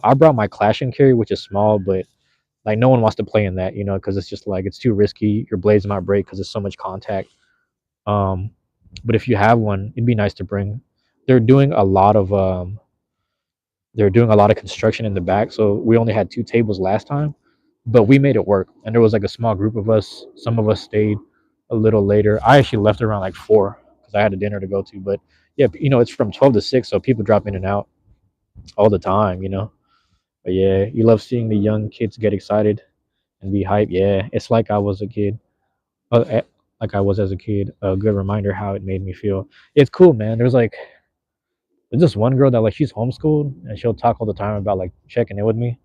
I brought my Clash and Carry, which is small, but like no one wants to play in that, because it's just like it's too risky. Your blades might break because there's so much contact. Um, but if you have one, it'd be nice to bring. They're doing a lot of construction in the back, so we only had 2 tables last time, but we made it work. And there was like a small group of us. Some of us stayed a little later. I actually left around like 4 because I had a dinner to go to. But yeah, it's from 12 to 6, so people drop in and out all the time. But yeah, you love seeing the young kids get excited and be hyped. Yeah, it's like I was a kid. Like I was as a kid. A good reminder how it made me feel. It's cool, man. There's this one girl that like she's homeschooled and she'll talk all the time about like checking in with me.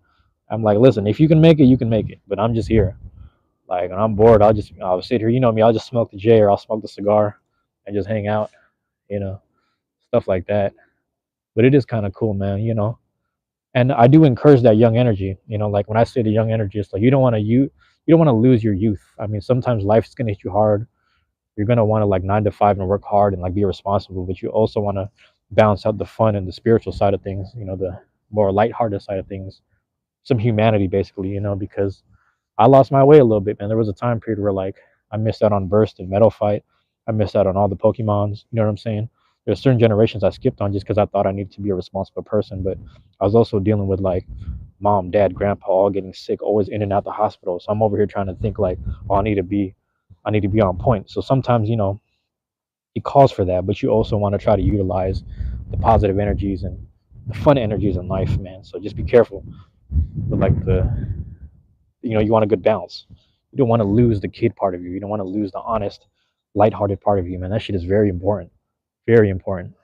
I'm like, listen, if you can make it, you can make it. But I'm just here. Like when I'm bored, I'll sit here. You know me, I'll just smoke the J or I'll smoke the cigar and just hang out, you know, stuff like that. But it is kind of cool, man. And I do encourage that young energy. Like when I say the young energy, it's like you don't want to lose your youth. I mean, sometimes life's gonna hit you hard. You're gonna want to like 9 to 5 and work hard and like be responsible, but you also want to balance out the fun and the spiritual side of things, the more lighthearted side of things, some humanity basically, because I lost my way a little bit, man. There was a time period where like I missed out on Burst and Metal Fight. I missed out on all the Pokemons. You know what I'm saying? There's certain generations I skipped on just because I thought I needed to be a responsible person. But I was also dealing with like mom, dad, grandpa all getting sick, always in and out the hospital. So I'm over here trying to think like, oh, I need to be on point. So sometimes, it calls for that, but you also want to try to utilize the positive energies and the fun energies in life, man. So just be careful with like you want a good balance. You don't want to lose the kid part of you. You don't want to lose the honest, lighthearted part of you, man. That shit is very important, very important.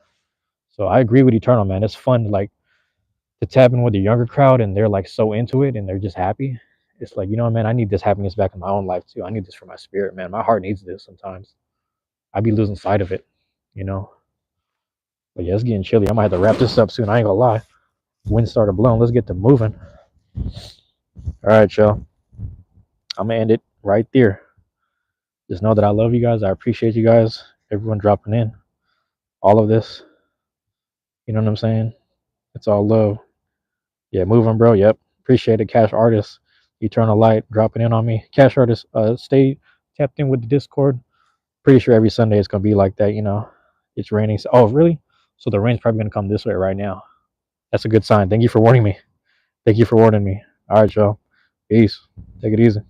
So I agree with Eternal, man. It's fun, like to tap in with the younger crowd, and they're like so into it, and they're just happy. It's like, man, I need this happiness back in my own life too. I need this for my spirit, man. My heart needs this sometimes. I be losing sight of it, you know. But yeah, it's getting chilly. I might have to wrap this up soon. I ain't gonna lie. Wind started blowing. Let's get to moving. All right, y'all. I'm gonna end it right there. Just know that I love you guys. I appreciate you guys. Everyone dropping in. All of this. You know what I'm saying? It's all love. Yeah, moving, bro. Yep. Appreciate it. Cash Artist, Eternal Light, dropping in on me. Cash Artist, stay tapped in with the Discord. Pretty sure every Sunday it's gonna be like that. It's raining. Oh, really? So the rain's probably gonna come this way right now. That's a good sign. Thank you for warning me. Thank you for warning me. All right, y'all. Peace. Take it easy.